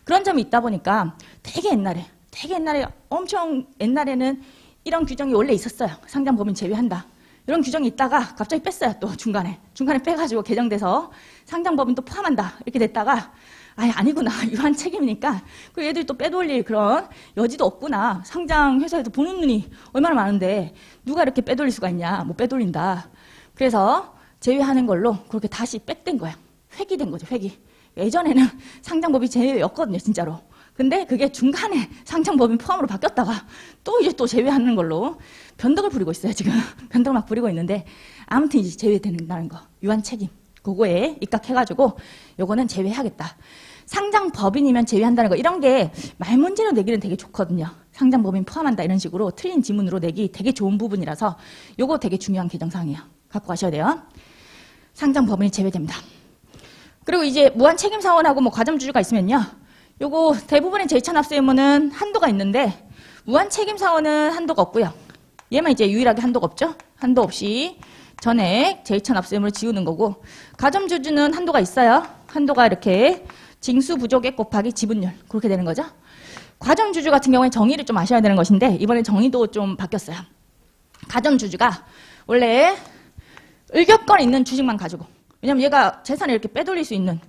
그런 점이 있다 보니까 되게 옛날에 엄청 옛날에는 이런 규정이 원래 있었어요. 상장법인 제외한다. 이런 규정이 있다가 갑자기 뺐어요. 또 중간에 빼가지고 개정돼서 상장법인도 포함한다. 이렇게 됐다가 아예 아니구나. 유한 책임이니까 그 얘들이 또 빼돌릴 그런 여지도 없구나. 상장 회사에도 보는 눈이 얼마나 많은데 누가 이렇게 빼돌릴 수가 있냐. 뭐 빼돌린다. 그래서 제외하는 걸로 그렇게 다시 뺐던 거야. 회귀된 거죠. 회귀. 예전에는 상장법이 제외였거든요. 진짜로. 근데 그게 중간에 상장법인 포함으로 바뀌었다가 또 이제 또 제외하는 걸로 변덕을 부리고 있어요. 지금 변덕을 막 부리고 있는데 아무튼 이제 제외된다는 거. 유한 책임. 그거에 입각해가지고 요거는 제외하겠다. 상장법인이면 제외한다는 거 이런 게 말 문제로 내기는 되게 좋거든요. 상장법인 포함한다 이런 식으로 틀린 지문으로 내기 되게 좋은 부분이라서 요거 되게 중요한 개정사항이에요. 갖고 가셔야 돼요. 상장법인이 제외됩니다. 그리고 이제 무한책임사원하고 뭐 과점주주가 있으면요. 요거 대부분의 제2차 납세 의무는 한도가 있는데 무한책임사원은 한도가 없고요. 얘만 이제 유일하게 한도가 없죠. 한도 없이 전액 제2차 납세 의무를 지우는 거고 가점주주는 한도가 있어요. 한도가 이렇게 징수 부족액 곱하기 지분율 그렇게 되는 거죠. 과점주주 같은 경우에 정의를 좀 아셔야 되는 것인데 이번에 정의도 좀 바뀌었어요. 가점주주가 원래 의결권 있는 주식만 가지고 왜냐면 얘가 재산을 이렇게 빼돌릴 수 있는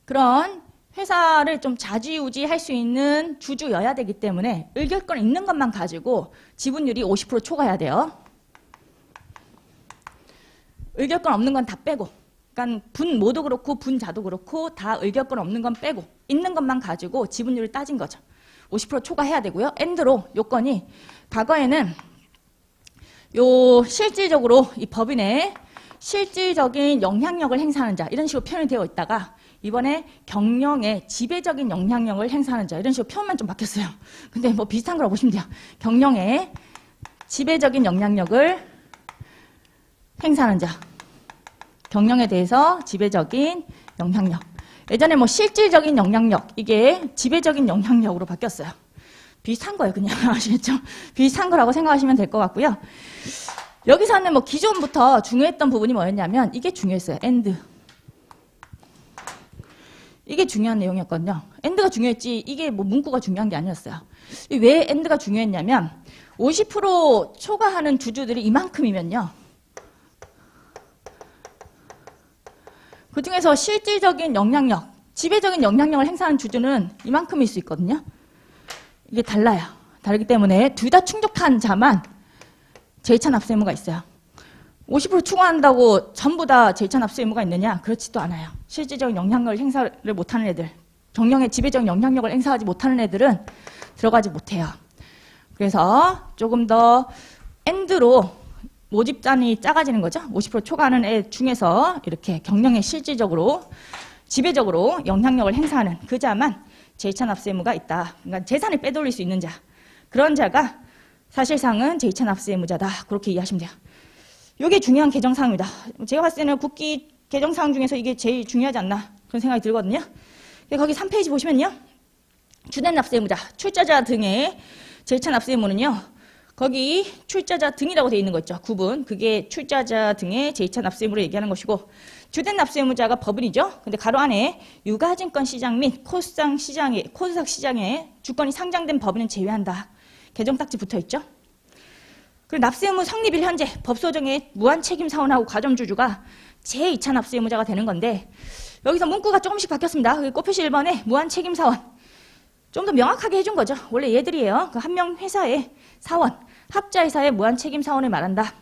그런 회사를 좀 좌지우지 할 수 있는 주주여야 되기 때문에 의결권 있는 것만 가지고 지분율이 50% 초과해야 돼요. 의결권 없는 건 다 빼고 그러니까 분모도 그렇고 분자도 그렇고 다 의결권 없는 건 빼고 있는 것만 가지고 지분율을 따진 거죠. 50% 초과해야 되고요. 엔드로 요건이 과거에는 요 실질적으로 이 법인의 실질적인 영향력을 행사하는 자 이런 식으로 표현이 되어 있다가 이번에 경영에 지배적인 영향력을 행사하는 자 이런 식으로 표현만 좀 바뀌었어요. 근데 뭐 비슷한 거라고 보시면 돼요. 경영에 지배적인 영향력을 행사하는 자. 경영에 대해서 지배적인 영향력. 예전에 뭐 실질적인 영향력 이게 지배적인 영향력으로 바뀌었어요. 비슷한 거예요. 그냥 아시겠죠? 비슷한 거라고 생각하시면 될 것 같고요. 여기서는 뭐 기존부터 중요했던 부분이 뭐였냐면 이게 중요했어요. 엔드. 이게 중요한 내용이었거든요. 엔드가 중요했지 이게 뭐 문구가 중요한 게 아니었어요. 왜 엔드가 중요했냐면 50% 초과하는 주주들이 이만큼이면요. 그 중에서 실질적인 영향력, 지배적인 영향력을 행사하는 주주는 이만큼일 수 있거든요. 이게 달라요. 다르기 때문에 둘 다 충족한 자만 제2차 납세 의무가 있어요. 50% 추가한다고 전부 다 제2차 납세 의무가 있느냐? 그렇지도 않아요. 실질적인 영향력을 행사를 못하는 애들, 경영의 지배적인 영향력을 행사하지 못하는 애들은 들어가지 못해요. 그래서 조금 더 엔드로 모집단이 작아지는 거죠. 50% 초과하는 애 중에서 이렇게 경영에 실질적으로 지배적으로 영향력을 행사하는 그 자만 제2차 납세 의무가 있다. 그러니까 재산을 빼돌릴 수 있는 자. 그런 자가 사실상은 제2차 납세 의무자다. 그렇게 이해하시면 돼요. 이게 중요한 개정사항입니다. 제가 봤을 때는 국기 개정사항 중에서 이게 제일 중요하지 않나 그런 생각이 들거든요. 거기 3페이지 보시면요. 주된 납세 의무자, 출자자 등의 제2차 납세 의무는요. 거기 출자자 등이라고 되어 있는 거 있죠. 구분. 그게 출자자 등의 제2차 납세 의무를 얘기하는 것이고 주된 납세 의무자가 법인이죠. 근데 가로 안에 유가증권 시장 및 코스닥 시장에 주권이 상장된 법인은 제외한다. 개정 딱지 붙어 있죠. 그리고 납세 의무 성립일 현재 법소정의 무한 책임 사원하고 과점주주가 제2차 납세 의무자가 되는 건데 여기서 문구가 조금씩 바뀌었습니다. 꽃표시 1번에 무한 책임 사원. 좀 더 명확하게 해준 거죠. 원래 얘들이에요. 그 한 명 회사의 사원, 합자회사의 무한 책임 사원을 말한다.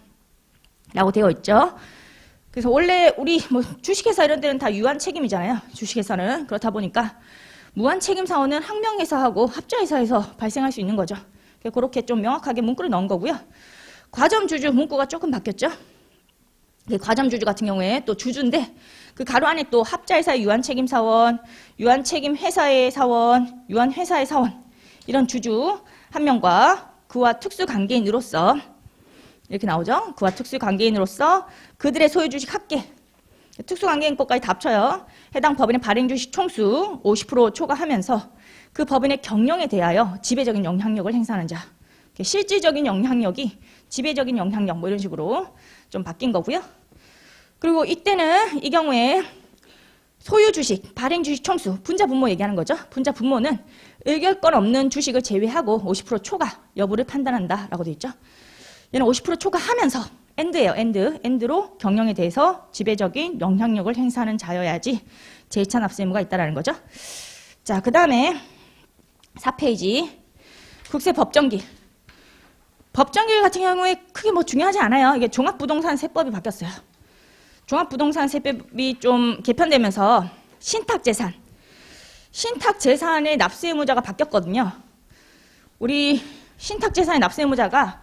라고 되어 있죠. 그래서 원래 우리 뭐 주식회사 이런 데는 다 유한 책임이잖아요. 주식회사는. 그렇다 보니까 무한 책임 사원은 한 명 회사하고 합자회사에서 발생할 수 있는 거죠. 그렇게 좀 명확하게 문구를 넣은 거고요. 과점주주 문구가 조금 바뀌었죠. 과점주주 같은 경우에 또 주주인데 그 가로 안에 또 합자회사의 유한책임 사원, 유한책임 회사의 사원, 유한회사의 사원 이런 주주 한 명과 그와 특수관계인으로서 이렇게 나오죠. 그와 특수관계인으로서 그들의 소유주식 합계 특수관계인 것까지 다 합쳐요. 해당 법인의 발행주식 총수 50% 초과하면서 그 법인의 경영에 대하여 지배적인 영향력을 행사하는 자. 실질적인 영향력이 지배적인 영향력 뭐 이런 식으로 좀 바뀐 거고요. 그리고 이때는 이 경우에 소유주식, 발행주식 총수, 분자 분모 얘기하는 거죠. 분자 분모는 의결권 없는 주식을 제외하고 50% 초과 여부를 판단한다라고 되어 있죠. 얘는 50% 초과하면서 엔드예요. 엔드로 경영에 대해서 지배적인 영향력을 행사하는 자여야지 제2차 납세 의무가 있다라는 거죠. 자, 그 다음에 4페이지 국세 법정기. 법정기 같은 경우에 크게 뭐 중요하지 않아요. 이게 종합부동산 세법이 바뀌었어요. 종합부동산 세법이 좀 개편되면서 신탁재산. 신탁재산의 납세 의무자가 바뀌었거든요. 우리 신탁재산의 납세 의무자가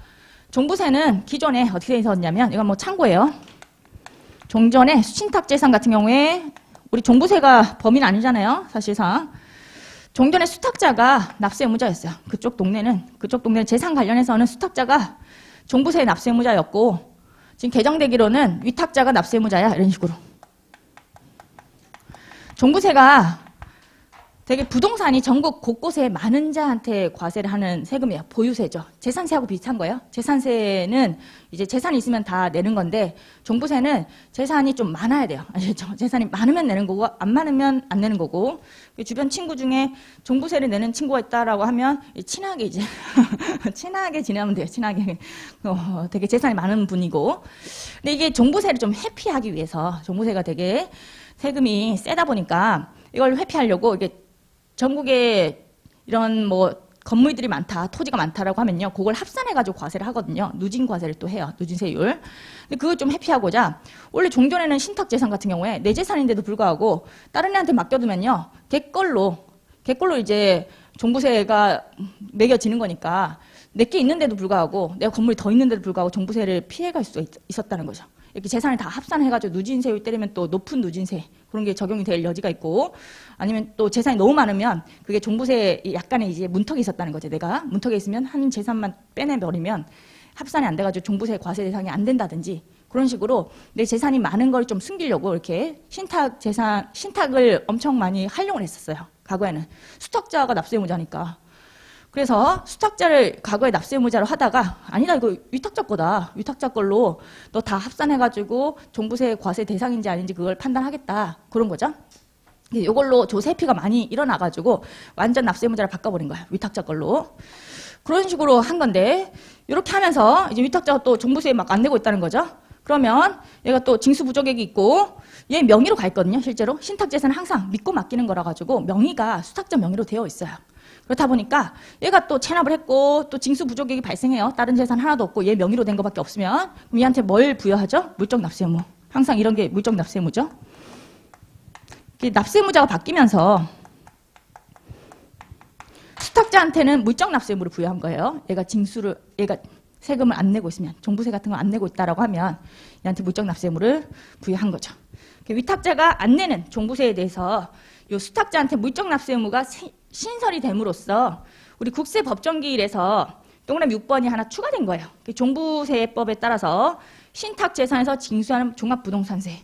종부세는 기존에 어떻게 되어 있었냐면 이건 뭐 참고예요. 종전에 신탁재산 같은 경우에 우리 종부세가 범인 아니잖아요. 사실상. 종전에 수탁자가 납세 의무자였어요. 그쪽 동네는 재산 관련해서는 수탁자가 종부세 납세 의무자였고 지금 개정되기로는 위탁자가 납세 의무자야 이런 식으로. 종부세가 되게 부동산이 전국 곳곳에 많은 자한테 과세를 하는 세금이에요. 보유세죠. 재산세하고 비슷한 거예요. 재산세는 이제 재산이 있으면 다 내는 건데 종부세는 재산이 좀 많아야 돼요. 아시죠? 재산이 많으면 내는 거고 안 많으면 안 내는 거고 주변 친구 중에 종부세를 내는 친구가 있다라고 하면 친하게 이제 친하게 지내면 돼요. 친하게 되게 재산이 많은 분이고 근데 이게 종부세를 좀 회피하기 위해서 종부세가 되게 세금이 세다 보니까 이걸 회피하려고 이게 전국에 이런 뭐 건물들이 많다, 토지가 많다라고 하면요, 그걸 합산해가지고 과세를 하거든요. 누진 과세를 또 해요, 누진세율. 근데 그걸 좀 회피하고자 원래 종전에는 신탁재산 같은 경우에 내 재산인데도 불구하고 다른 애한테 맡겨두면요, 객걸로 이제 종부세가 매겨지는 거니까 내게 있는데도 불구하고 내가 건물이 더 있는데도 불구하고 종부세를 피해갈 수 있었다는 거죠. 이렇게 재산을 다 합산해가지고 누진세율 때리면 또 높은 누진세 그런 게 적용이 될 여지가 있고 아니면 또 재산이 너무 많으면 그게 종부세 약간의 이제 문턱이 있었다는 거죠. 내가 문턱에 있으면 한 재산만 빼내버리면 합산이 안 돼가지고 종부세 과세 대상이 안 된다든지 그런 식으로 내 재산이 많은 걸 좀 숨기려고 이렇게 신탁을 엄청 많이 활용을 했었어요. 과거에는 수탁자가 납세 의무자니까. 그래서 수탁자를 과거에 납세 의무자로 하다가 아니다 이거 위탁자 거다. 위탁자 걸로 너 다 합산해가지고 종부세 과세 대상인지 아닌지 그걸 판단하겠다. 그런 거죠. 이걸로 조세피가 많이 일어나가지고 완전 납세 의무자를 바꿔버린 거야. 위탁자 걸로. 그런 식으로 한 건데 이렇게 하면서 이제 위탁자가 또 종부세 막 안 내고 있다는 거죠. 그러면 얘가 또 징수 부족액이 있고 얘 명의로 가 있거든요. 실제로 신탁재산은 항상 믿고 맡기는 거라 가지고 명의가 수탁자 명의로 되어 있어요. 그렇다 보니까 얘가 또 체납을 했고 또 징수 부족액이 발생해요. 다른 재산 하나도 없고 얘 명의로 된 것밖에 없으면 그럼 얘한테 뭘 부여하죠? 물적 납세의무. 항상 이런 게 물적 납세의무죠. 납세의무자가 바뀌면서 수탁자한테는 물적 납세의무를 부여한 거예요. 얘가 세금을 안 내고 있으면, 종부세 같은 걸 안 내고 있다라고 하면 얘한테 물적 납세의무를 부여한 거죠. 위탁자가 안 내는 종부세에 대해서 이 수탁자한테 물적 납세의무가 신설이 됨으로써 우리 국세법정기일에서 동그라미 6번이 하나 추가된 거예요. 종부세법에 따라서 신탁재산에서 징수하는 종합부동산세.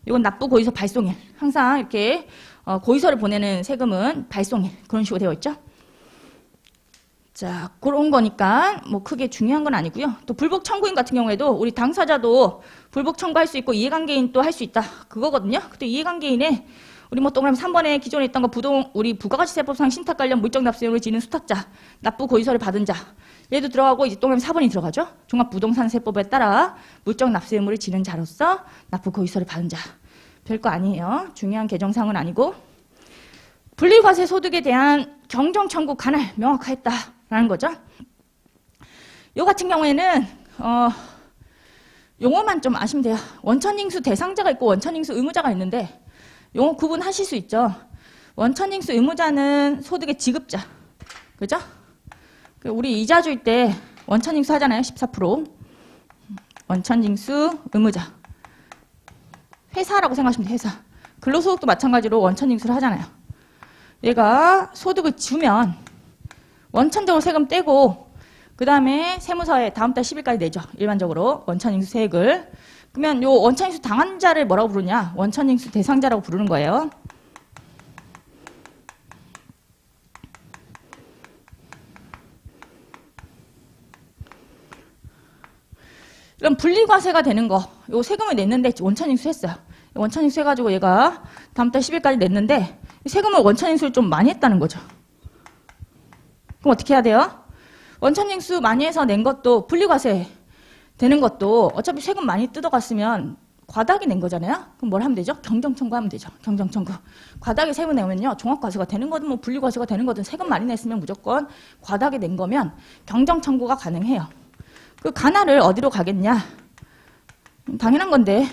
이건 납부고의서 발송일. 항상 이렇게 고의서를 보내는 세금은 발송일. 그런 식으로 되어 있죠. 자, 그런 거니까 뭐 크게 중요한 건 아니고요. 또 불복 청구인 같은 경우에도 우리 당사자도 불복 청구할 수 있고 이해관계인 또 할 수 있다. 그거거든요. 그때 이해관계인에 우리 뭐 동그라미 3번에 기존에 있던 거 우리 부가가치세법상 신탁 관련 물적 납세의무를 지는 수탁자, 납부 고의서를 받은 자. 얘도 들어가고 이제 동그라미 4번이 들어가죠. 종합부동산세법에 따라 물적 납세의무를 지는 자로서 납부 고의서를 받은 자. 별거 아니에요. 중요한 개정사항은 아니고. 분리과세 소득에 대한 경정 청구 관할 명확화했다라는 거죠. 요 같은 경우에는 용어만 좀 아시면 돼요. 원천징수 대상자가 있고 원천징수 의무자가 있는데 용어 구분하실 수 있죠. 원천징수 의무자는 소득의 지급자. 그죠? 우리 이자 줄 때 원천징수 하잖아요. 14%. 원천징수 의무자. 회사라고 생각하시면 돼요. 회사. 근로소득도 마찬가지로 원천징수를 하잖아요. 얘가 소득을 주면 원천적으로 세금 떼고 그 다음에 세무서에 다음 달 10일까지 내죠. 일반적으로 원천징수 세액을. 그러면 요 원천징수 당한자를 뭐라고 부르냐? 원천징수 대상자라고 부르는 거예요. 이런 분리과세가 되는 거, 요 세금을 냈는데 원천징수 했어요. 원천징수 해가지고 얘가 다음 달 10일까지 냈는데 세금을 원천징수를 좀 많이 했다는 거죠. 그럼 어떻게 해야 돼요? 원천징수 많이 해서 낸 것도 분리과세 되는 것도 어차피 세금 많이 뜯어갔으면 과다하게 낸 거잖아요. 그럼 뭘 하면 되죠? 경정청구하면 되죠. 경정청구. 과다하게 세금 내면요. 종합과세가 되는 거든 뭐 분리과세가 되는 거든 세금 많이 냈으면 무조건 과다하게 낸 거면 경정청구가 가능해요. 그 관할을 어디로 가겠냐? 당연한 건데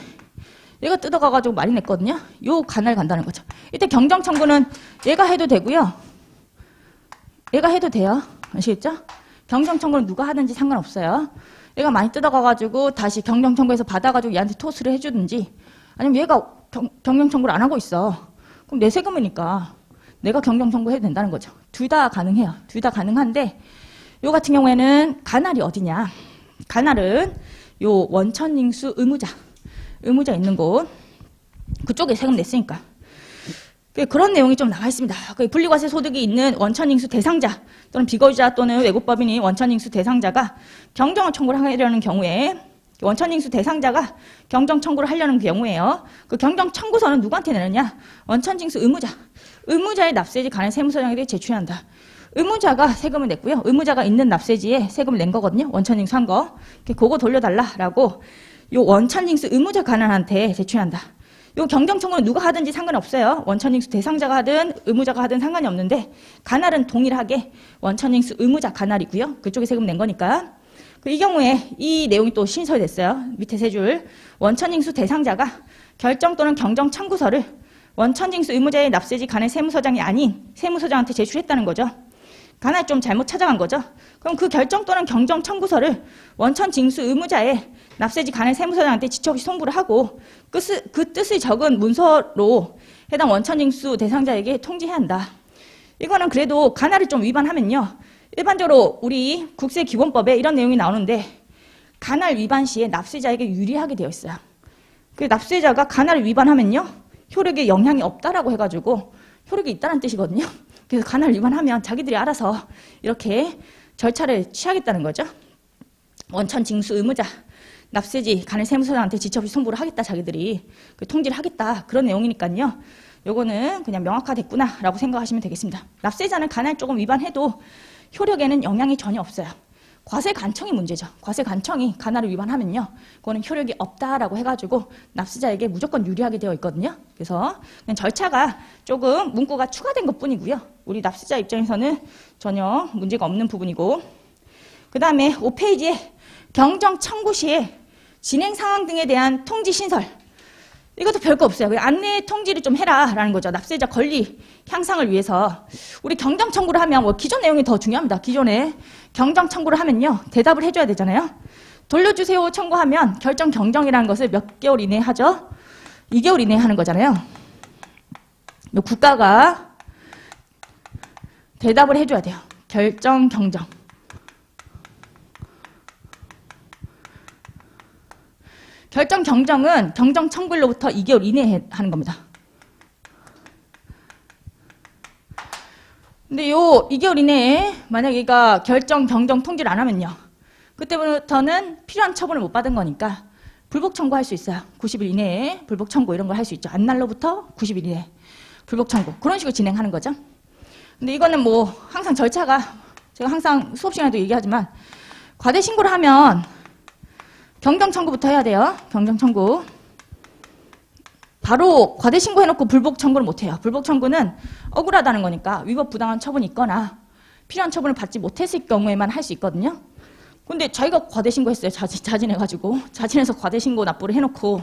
얘가 뜯어가가지고 많이 냈거든요. 요 관할 간다는 거죠. 이때 경정청구는 얘가 해도 되고요. 얘가 해도 돼요. 아시겠죠? 경정청구는 누가 하든지 상관없어요. 얘가 많이 뜯어가가지고 다시 경정청구에서 받아가지고 얘한테 토스를 해주든지 아니면 얘가 경정청구를 안 하고 있어. 그럼 내 세금이니까 내가 경정청구 해도 된다는 거죠. 둘 다 가능해요. 둘 다 가능한데 요 같은 경우에는 관할이 어디냐? 관할은 요 원천징수 의무자 있는 곳 그쪽에 세금 냈으니까 그런 내용이 좀 나와 있습니다. 분리과세 소득이 있는 원천징수 대상자 또는 비거주자 또는 외국법인이 원천징수 대상자가 경정을 청구를 하려는 경우에 원천징수 대상자가 경정 청구를 하려는 경우에요. 그 경정 청구서는 누구한테 내느냐? 원천징수 의무자의 납세지 관할 세무서장에게 제출해야 한다. 의무자가 세금을 냈고요. 의무자가 있는 납세지에 세금을 낸 거거든요. 원천징수 한 거. 그거 돌려달라라고 요 원천징수 의무자 관할한테 제출해야 한다. 요 경정청구는 누가 하든지 상관없어요. 원천징수 대상자가 하든 의무자가 하든 상관이 없는데 관할은 동일하게 원천징수 의무자 관할이고요. 그쪽에 세금 낸 거니까. 이 경우에 이 내용이 또 신설이 됐어요. 밑에 세 줄. 원천징수 대상자가 결정 또는 경정 청구서를 원천징수 의무자의 납세지 관할 세무서장이 아닌 세무서장한테 제출했다는 거죠. 관할 좀 잘못 찾아간 거죠. 그럼 그 결정 또는 경정 청구서를 원천징수 의무자의 납세지 관할 세무서장한테 지체 없이 송부를 하고 그 뜻을 적은 문서로 해당 원천징수 대상자에게 통지해야 한다. 이거는 그래도 관할을 좀 위반하면요. 일반적으로 우리 국세기본법에 이런 내용이 나오는데 관할 위반 시에 납세자에게 유리하게 되어 있어요. 그 납세자가 관할을 위반하면요. 효력에 영향이 없다라고 해가지고 효력이 있다는 뜻이거든요. 그래서 관할 위반하면 자기들이 알아서 이렇게 절차를 취하겠다는 거죠. 원천징수 의무자 납세지 관할 세무서장한테 지체 없이 송부를 하겠다. 자기들이 통지를 하겠다. 그런 내용이니까요. 요거는 그냥 명확화됐구나라고 생각하시면 되겠습니다. 납세자는 관할 조금 위반해도 효력에는 영향이 전혀 없어요. 과세관청이 문제죠. 과세관청이 가나를 위반하면요, 그거는 효력이 없다라고 해가지고 납세자에게 무조건 유리하게 되어 있거든요. 그래서 그냥 절차가 조금 문구가 추가된 것뿐이고요. 우리 납세자 입장에서는 전혀 문제가 없는 부분이고, 그 다음에 5페이지에 경정 청구 시에 진행 상황 등에 대한 통지 신설, 이것도 별거 없어요. 그냥 안내 통지를 좀 해라라는 거죠. 납세자 권리 향상을 위해서. 우리 경정 청구를 하면 뭐 기존 내용이 더 중요합니다. 기존에 경정 청구를 하면요, 대답을 해줘야 되잖아요. 돌려주세요 청구하면 결정 경정이라는 것을 몇 개월 이내에 하죠? 2개월 이내에 하는 거잖아요. 국가가 대답을 해줘야 돼요. 결정 경정. 결정 경정은 경정 청구일로부터 2개월 이내에 하는 겁니다. 근데 요 2개월 이내에 만약 얘가 결정 경정 통지를 안 하면요, 그때부터는 필요한 처분을 못 받은 거니까 불복 청구할 수 있어요. 90일 이내에 불복 청구 이런 걸 할 수 있죠. 안날로부터 90일 이내에 불복 청구, 그런 식으로 진행하는 거죠. 근데 이거는 뭐 항상 절차가, 제가 항상 수업 시간에도 얘기하지만, 과대 신고를 하면 경정 청구부터 해야 돼요. 경정 청구. 바로 과대 신고해놓고 불복 청구를 못해요. 불복 청구는 억울하다는 거니까 위법 부당한 처분이 있거나 필요한 처분을 받지 못했을 경우에만 할 수 있거든요. 근데 자기가 과대 신고했어요. 자진해가지고. 자진해서 과대 신고 납부를 해놓고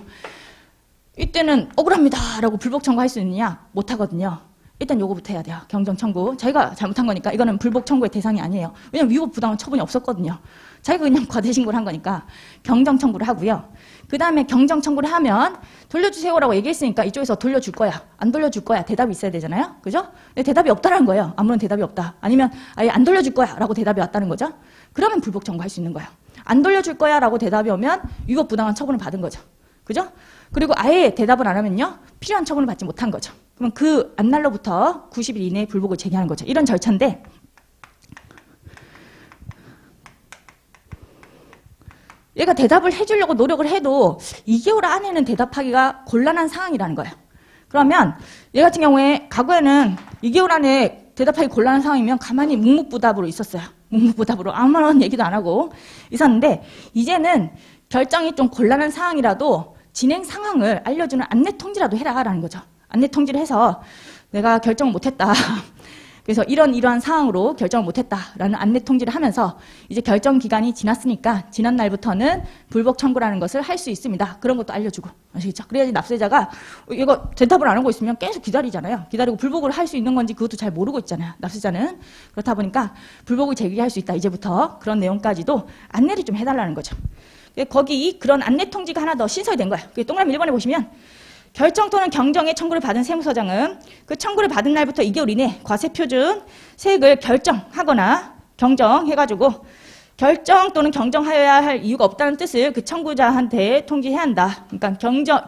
이때는 억울합니다 라고 불복 청구할 수 있느냐? 못하거든요. 일단 요거부터 해야 돼요. 경정 청구. 자기가 잘못한 거니까 이거는 불복 청구의 대상이 아니에요. 왜냐면 위법 부당한 처분이 없었거든요. 자기가 그냥 과대 신고를 한 거니까 경정 청구를 하고요. 그 다음에 경정 청구를 하면 돌려주세요라고 얘기했으니까 이쪽에서 돌려줄 거야, 안 돌려줄 거야, 대답이 있어야 되잖아요. 그죠? 근데 대답이 없다는 거예요. 아무런 대답이 없다. 아니면 아예 안 돌려줄 거야 라고 대답이 왔다는 거죠. 그러면 불복 청구할 수 있는 거예요. 안 돌려줄 거야 라고 대답이 오면 위법 부당한 처분을 받은 거죠. 그죠? 그리고 아예 대답을 안 하면요, 필요한 처분을 받지 못한 거죠. 그러면 그 안날로부터 90일 이내에 불복을 제기하는 거죠. 이런 절차인데, 얘가 대답을 해주려고 노력을 해도 2개월 안에는 대답하기가 곤란한 상황이라는 거예요. 그러면 얘 같은 경우에 과거에는 2개월 안에 대답하기 곤란한 상황이면 가만히 묵묵부답으로 있었어요. 묵묵부답으로 아무런 얘기도 안 하고 있었는데, 이제는 결정이 좀 곤란한 상황이라도 진행 상황을 알려주는 안내 통지라도 해라라는 거죠. 안내 통지를 해서 내가 결정을 못했다. 그래서 이러한 상황으로 결정을 못했다라는 안내 통지를 하면서 이제 결정 기간이 지났으니까 지난 날부터는 불복 청구라는 것을 할 수 있습니다. 그런 것도 알려주고, 아시겠죠? 그래야지 납세자가 이거 대답을 안 하고 있으면 계속 기다리잖아요. 기다리고 불복을 할 수 있는 건지 그것도 잘 모르고 있잖아요. 납세자는. 그렇다 보니까 불복을 제기할 수 있다. 이제부터 그런 내용까지도 안내를 좀 해달라는 거죠. 거기 그런 안내 통지가 하나 더 신설이 된 거예요. 동그라미 1번에 보시면 결정 또는 경정의 청구를 받은 세무서장은 그 청구를 받은 날부터 2개월 이내 과세표준 세액을 결정하거나 경정해가지고 결정 또는 경정하여야 할 이유가 없다는 뜻을 그 청구자한테 통지해야 한다. 그러니까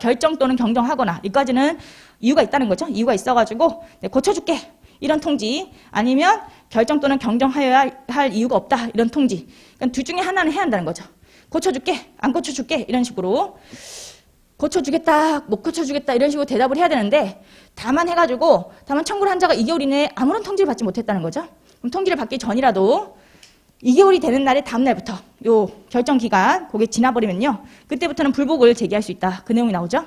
결정 또는 경정하거나, 이까지는 이유가 있다는 거죠. 이유가 있어가지고 고쳐줄게 이런 통지, 아니면 결정 또는 경정하여야 할 이유가 없다 이런 통지. 그러니까 둘 중에 하나는 해야 한다는 거죠. 고쳐줄게, 안 고쳐줄게 이런 식으로. 고쳐주겠다, 못 고쳐주겠다 이런 식으로 대답을 해야 되는데, 다만 청구를 한 자가 2개월 이내에 아무런 통지를 받지 못했다는 거죠. 그럼 통지를 받기 전이라도 2개월이 되는 날의 다음 날부터 요 결정 기간 그게 지나버리면요, 그때부터는 불복을 제기할 수 있다. 그 내용이 나오죠.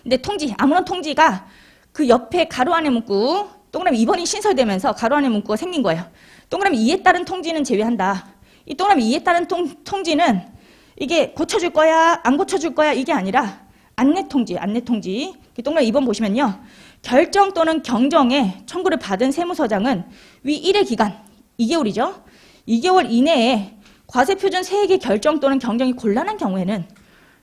근데 아무런 통지가 그 옆에 가로 안의 문구 동그라미 2번이 신설되면서 가로 안의 문구가 생긴 거예요. 동그라미 2에 따른 통지는 제외한다. 이 동그라미 2에 따른 통지는 이게 고쳐줄 거야, 안 고쳐줄 거야 이게 아니라 안내 통지. 동그라미 2번 보시면요, 결정 또는 경정에 청구를 받은 세무서장은 위 1의 기간, 2개월이죠. 2개월 이내에 과세표준 세액의 결정 또는 경정이 곤란한 경우에는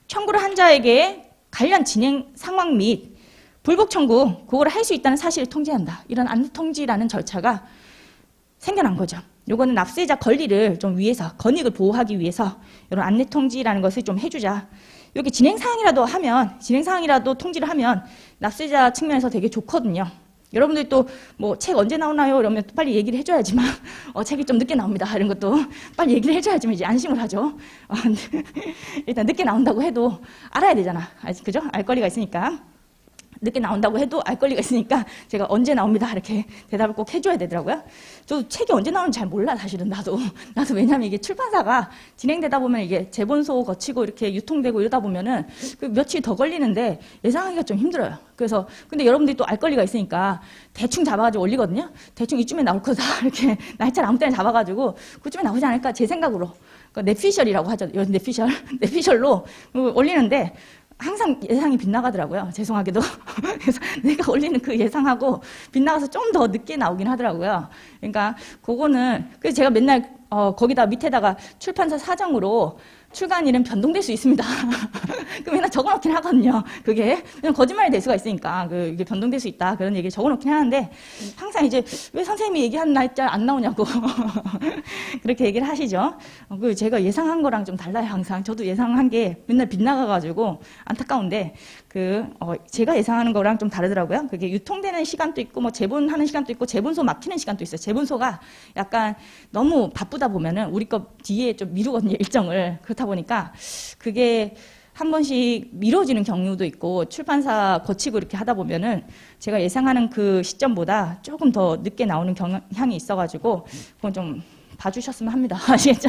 청구를 한 자에게 관련 진행 상황 및 불복 청구, 그거를 할 수 있다는 사실을 통지한다. 이런 안내 통지라는 절차가 생겨난 거죠. 요거는 납세자 권리를 좀 위해서, 권익을 보호하기 위해서 이런 안내 통지라는 것을 좀 해주자. 이렇게 진행사항이라도 통지를 하면 납세자 측면에서 되게 좋거든요. 여러분들이 또 뭐 책 언제 나오나요? 이러면 또 빨리 얘기를 해줘야지만, 책이 좀 늦게 나옵니다. 이런 것도 빨리 얘기를 해줘야지만 이제 안심을 하죠. 일단 늦게 나온다고 해도 알아야 되잖아. 그죠? 알 거리가 있으니까. 늦게 나온다고 해도 알 권리가 있으니까 제가 언제 나옵니다 이렇게 대답을 꼭 해줘야 되더라고요. 저도 책이 언제 나오는지 잘 몰라 사실은 나도 왜냐면 이게 출판사가 진행되다 보면 이게 재본소 거치고 이렇게 유통되고 이러다 보면은 그 며칠 더 걸리는데 예상하기가 좀 힘들어요. 그래서 근데 여러분들이 또 알 권리가 있으니까 대충 잡아가지고 올리거든요. 대충 이쯤에 나올 거다 이렇게 날짜를 아무 때나 잡아가지고 그쯤에 나오지 않을까 제 생각으로 넷피셜이라고 하죠. 넷피셜로 올리는데 항상 예상이 빗나가더라고요. 죄송하게도. 그래서 내가 올리는 그 예상하고 빗나가서 좀 더 늦게 나오긴 하더라고요. 그러니까 그거는 그래서 제가 맨날 거기다 밑에다가 출판사 사정으로 출간일은 변동될 수 있습니다. 그 맨날 적어놓긴 하거든요. 그게 그냥 거짓말이 될 수가 있으니까 이게 변동될 수 있다 그런 얘기 적어놓긴 하는데 항상 이제 왜 선생님이 얘기한 날짜 안 나오냐고 그렇게 얘기를 하시죠. 제가 예상한 거랑 좀 달라요. 항상 저도 예상한 게 맨날 빗나가가지고 안타까운데 제가 예상하는 거랑 좀 다르더라고요. 그게 유통되는 시간도 있고 뭐 재본하는 시간도 있고 재본소 막히는 시간도 있어요. 재본소가 약간 너무 바쁘다 보면은 우리 거 뒤에 좀 미루거든요. 일정을. 그렇다 보니까 그게 한 번씩 미뤄지는 경우도 있고 출판사 거치고 이렇게 하다 보면은 제가 예상하는 그 시점보다 조금 더 늦게 나오는 경향이 있어가지고 그건 좀 봐주셨으면 합니다. 아시겠죠?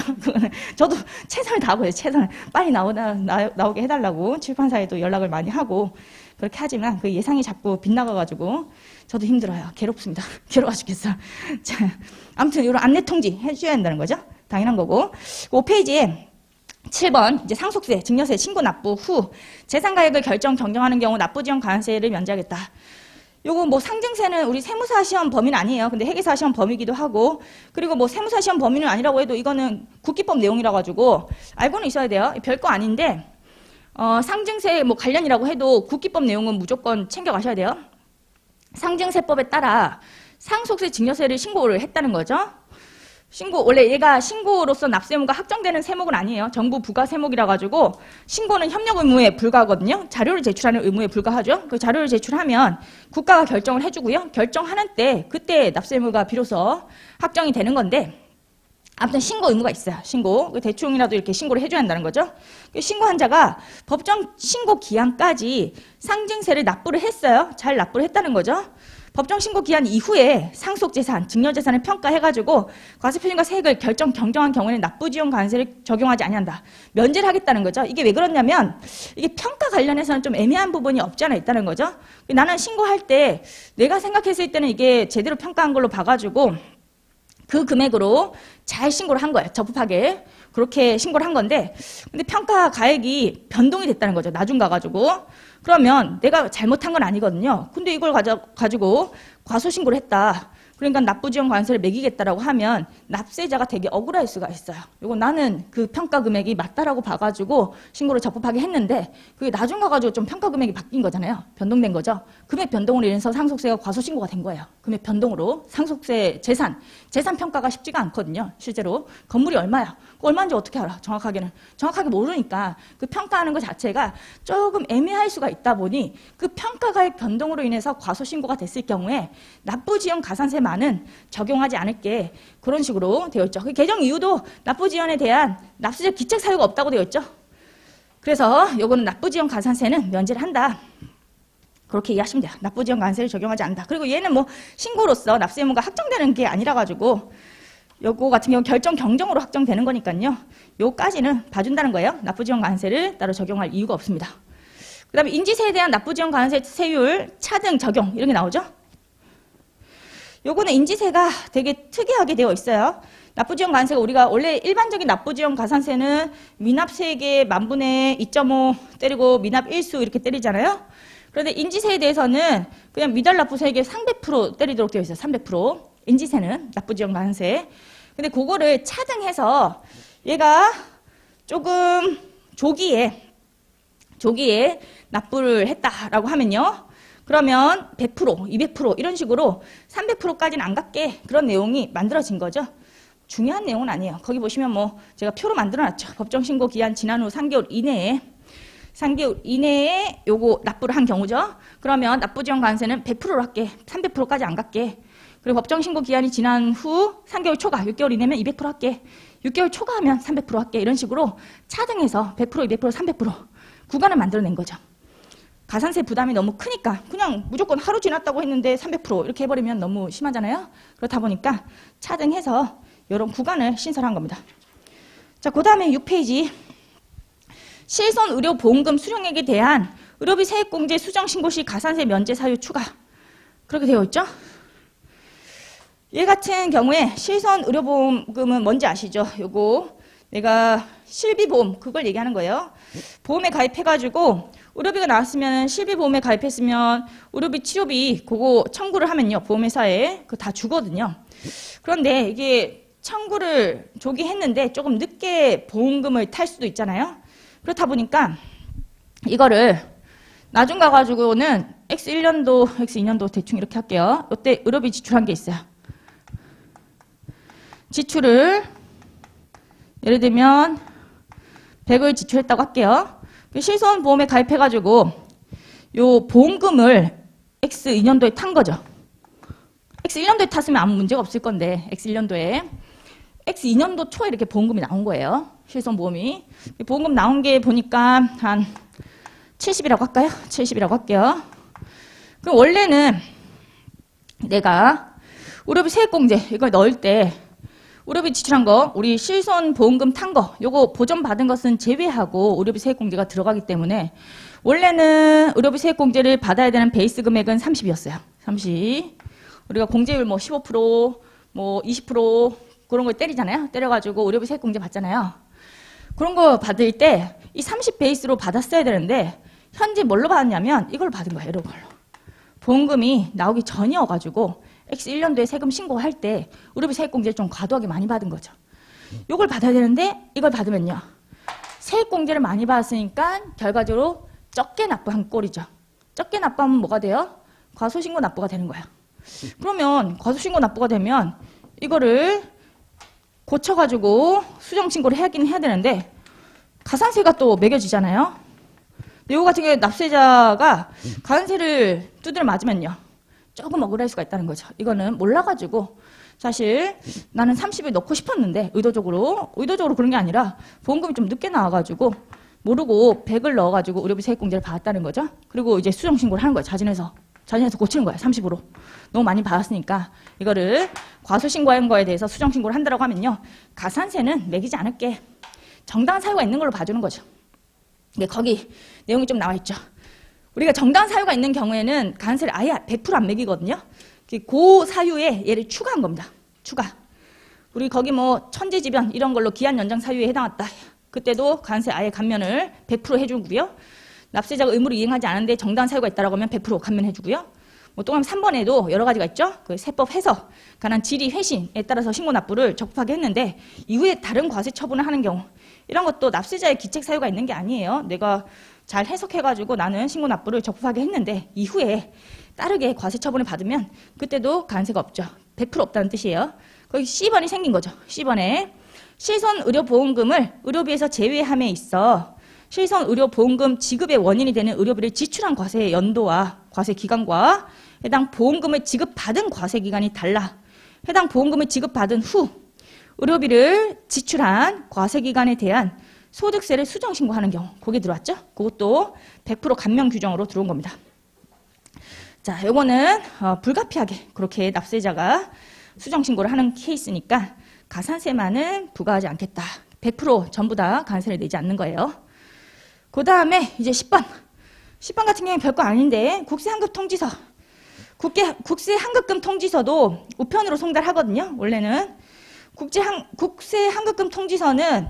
저도 최선을 다하고요. 최선을 빨리 나오게 해달라고 출판사에도 연락을 많이 하고 그렇게 하지만 그 예상이 자꾸 빗나가가지고 저도 힘들어요. 괴롭습니다. 괴로워 죽겠어요. 자, 아무튼 이런 안내 통지 해줘야 한다는 거죠. 당연한 거고. 5페이지에 7번 이제 상속세, 증여세 신고 납부 후 재산가액을 경정하는 경우 납부지원 가산세를 면제하겠다. 요거 뭐 상증세는 우리 세무사 시험 범위는 아니에요. 근데 회계사 시험 범위이기도 하고 그리고 뭐 세무사 시험 범위는 아니라고 해도 이거는 국기법 내용이라 가지고 알고는 있어야 돼요. 별거 아닌데 상증세 뭐 관련이라고 해도 국기법 내용은 무조건 챙겨가셔야 돼요. 상증세법에 따라 상속세, 증여세를 신고를 했다는 거죠. 원래 얘가 신고로서 납세의무가 확정되는 세목은 아니에요. 정부 부과 세목이라 가지고 신고는 협력 의무에 불과하거든요. 자료를 제출하는 의무에 불과하죠. 그 자료를 제출하면 국가가 결정을 해주고요. 결정하는 때 그때 납세의무가 비로소 확정이 되는 건데 아무튼 신고 의무가 있어요. 신고. 대충이라도 이렇게 신고를 해줘야 한다는 거죠. 신고한 자가 법정 신고 기한까지 상증세를 납부를 했어요. 잘 납부를 했다는 거죠. 법정 신고 기한 이후에 상속재산, 증여재산을 평가해가지고 과세표준과 세액을 경정한 경우에는 납부지원 관세를 적용하지 아니한다. 면제를 하겠다는 거죠. 이게 왜 그러냐면 이게 평가 관련해서는 좀 애매한 부분이 없지 않아 있다는 거죠. 나는 신고할 때 내가 생각했을 때는 이게 제대로 평가한 걸로 봐가지고 그 금액으로 잘 신고를 한 거예요. 적법하게. 그렇게 신고를 한 건데 근데 평가 가액이 변동이 됐다는 거죠. 나중 가가지고. 그러면 내가 잘못한 건 아니거든요. 근데 이걸 가지고 과소신고를 했다. 그러니까 납부지원 관세를 매기겠다라고 하면 납세자가 되게 억울할 수가 있어요. 이거 나는 그 평가 금액이 맞다라고 봐가지고 신고를 적법하게 했는데 그게 나중 가가지고 좀 평가 금액이 바뀐 거잖아요. 변동된 거죠. 금액 변동으로 인해서 상속세가 과소신고가 된 거예요. 금액 변동으로 상속세 재산 평가가 쉽지가 않거든요. 실제로 건물이 얼마야? 얼마인지 어떻게 알아? 정확하게 모르니까 그 평가하는 것 자체가 조금 애매할 수가 있다 보니 그 평가가액 변동으로 인해서 과소신고가 됐을 경우에 납부지원 가산세만은 적용하지 않을게 그런 식으로 되어 있죠. 그 개정 이유도 납부지원에 대한 납세자 기책 사유가 없다고 되어 있죠. 그래서 요거는 납부지원 가산세는 면제를 한다. 그렇게 이해하시면 돼요. 납부지원 가산세를 적용하지 않는다. 그리고 얘는 뭐 신고로서 납세 의무가 확정되는 게 아니라 가지고 요거 같은 경우 결정 경정으로 확정되는 거니까요. 요까지는 봐준다는 거예요. 납부지원 가산세를 따로 적용할 이유가 없습니다. 그 다음에 인지세에 대한 납부지원 가산세 세율 차등 적용 이런 게 나오죠. 요거는 인지세가 되게 특이하게 되어 있어요. 납부지원 가산세가 우리가 원래 일반적인 납부지원 가산세는 미납세액의 만분의 2.5 때리고 미납 일수 이렇게 때리잖아요. 그런데 인지세에 대해서는 그냥 미달 납부세액의 300% 때리도록 되어 있어요. 300%. 인지세는 납부지원 가산세. 근데 그거를 차등해서 얘가 조금 조기에 납부를 했다라고 하면요. 그러면 100%, 200% 이런 식으로 300%까지는 안 갖게 그런 내용이 만들어진 거죠. 중요한 내용은 아니에요. 거기 보시면 뭐 제가 표로 만들어놨죠. 법정신고 기한 지난 후 3개월 이내에 요거 납부를 한 경우죠. 그러면 납부지원 가산세는 100%로 할게. 300%까지 안 갖게. 그리고 법정신고 기한이 지난 후 3개월 초과, 6개월 이내면 200% 할게. 6개월 초과하면 300% 할게. 이런 식으로 차등해서 100%, 200%, 300% 구간을 만들어낸 거죠. 가산세 부담이 너무 크니까 그냥 무조건 하루 지났다고 했는데 300% 이렇게 해버리면 너무 심하잖아요. 그렇다 보니까 차등해서 이런 구간을 신설한 겁니다. 자, 그 다음에 6페이지. 실손의료보험금 수령액에 대한 의료비 세액공제 수정신고 시 가산세 면제 사유 추가. 그렇게 되어 있죠. 얘 같은 경우에 실손의료보험금은 뭔지 아시죠? 요거 내가 실비보험 그걸 얘기하는 거예요. 보험에 가입해가지고 의료비가 나왔으면 실비보험에 가입했으면 의료비 치료비 그거 청구를 하면요. 보험회사에 그거 다 주거든요. 그런데 이게 청구를 조기했는데 조금 늦게 보험금을 탈 수도 있잖아요. 그렇다 보니까 이거를 나중 가가지고는 X1년도, X2년도 대충 이렇게 할게요. 이때 의료비 지출한 게 있어요. 지출을 예를 들면 100을 지출했다고 할게요. 실손보험에 가입해가지고 요 보험금을 X2년도에 탄 거죠. X1년도에 탔으면 아무 문제가 없을 건데 X1년도에 X2년도 초에 이렇게 보험금이 나온 거예요. 실손보험이. 보험금 나온 게 보니까 한 70이라고 할까요? 70이라고 할게요. 그럼 원래는 내가 의료비 세액공제 이걸 넣을 때 의료비 지출한 거, 우리 실손보험금 탄 거, 요거 보전받은 것은 제외하고 의료비 세액공제가 들어가기 때문에 원래는 의료비 세액공제를 받아야 되는 베이스 금액은 30이었어요. 30. 우리가 공제율 뭐 15%, 뭐 20% 그런 걸 때리잖아요. 때려가지고 의료비 세액공제 받잖아요. 그런 거 받을 때 이 30 베이스로 받았어야 되는데 현재 뭘로 받았냐면 이걸 받은 거예요. 이런 걸로. 보험금이 나오기 전이어가지고 X1년도에 세금 신고할 때 의료비 세액공제를 좀 과도하게 많이 받은 거죠. 이걸 받아야 되는데 이걸 받으면요. 세액공제를 많이 받았으니까 결과적으로 적게 납부한 꼴이죠. 적게 납부하면 뭐가 돼요? 과소신고 납부가 되는 거야. 그러면 과소신고 납부가 되면 이거를 고쳐가지고 수정신고를 하긴 해야 되는데 가산세가 또 매겨지잖아요. 근데 이거 같은 경우에 납세자가 가산세를 두드려 맞으면요. 조금 억울할 수가 있다는 거죠. 이거는 몰라가지고 사실 나는 30을 넣고 싶었는데 의도적으로 그런 게 아니라 보험금이 좀 늦게 나와가지고 모르고 100을 넣어가지고 의료비 세액공제를 받았다는 거죠. 그리고 이제 수정신고를 하는 거예요. 자진해서 고치는 거야. 30으로. 너무 많이 받았으니까 이거를 과소신고한 거에 대해서 수정신고를 한다고 하면요. 가산세는 매기지 않을게. 정당한 사유가 있는 걸로 봐주는 거죠. 근데 거기 내용이 좀 나와 있죠. 우리가 정당한 사유가 있는 경우에는 가산세를 아예 100% 안 매기거든요. 그 사유에 얘를 추가한 겁니다. 추가. 우리 거기 뭐 천재지변 이런 걸로 기한 연장 사유에 해당했다. 그때도 가산세 아예 감면을 100% 해주고요. 납세자가 의무를 이행하지 않은데 정당한 사유가 있다라고 하면 100% 감면해주고요. 뭐 또 3번에도 여러 가지가 있죠. 그 세법 해석, 관한 질의 회신에 따라서 신고 납부를 적법하게 했는데 이후에 다른 과세 처분을 하는 경우 이런 것도 납세자의 기책 사유가 있는 게 아니에요. 내가 잘 해석해가지고 나는 신고 납부를 적법하게 했는데 이후에 따르게 과세 처분을 받으면 그때도 가산세가 없죠. 100% 없다는 뜻이에요. 거기 C번이 생긴 거죠. C번에 실손의료보험금을 의료비에서 제외함에 있어 실손의료보험금 지급의 원인이 되는 의료비를 지출한 과세의 연도와 과세기간과 해당 보험금을 지급받은 과세기간이 달라 해당 보험금을 지급받은 후 의료비를 지출한 과세기간에 대한 소득세를 수정신고하는 경우 거기 들어왔죠? 그것도 100% 감면 규정으로 들어온 겁니다. 자, 요거는 불가피하게 그렇게 납세자가 수정신고를 하는 케이스니까 가산세만은 부과하지 않겠다. 100% 전부 다 가산세를 내지 않는 거예요. 그 다음에 이제 10번. 10번 같은 경우는 별거 아닌데 국세환급통지서. 국세환급금 통지서도 우편으로 송달하거든요. 원래는 국세환급금 통지서는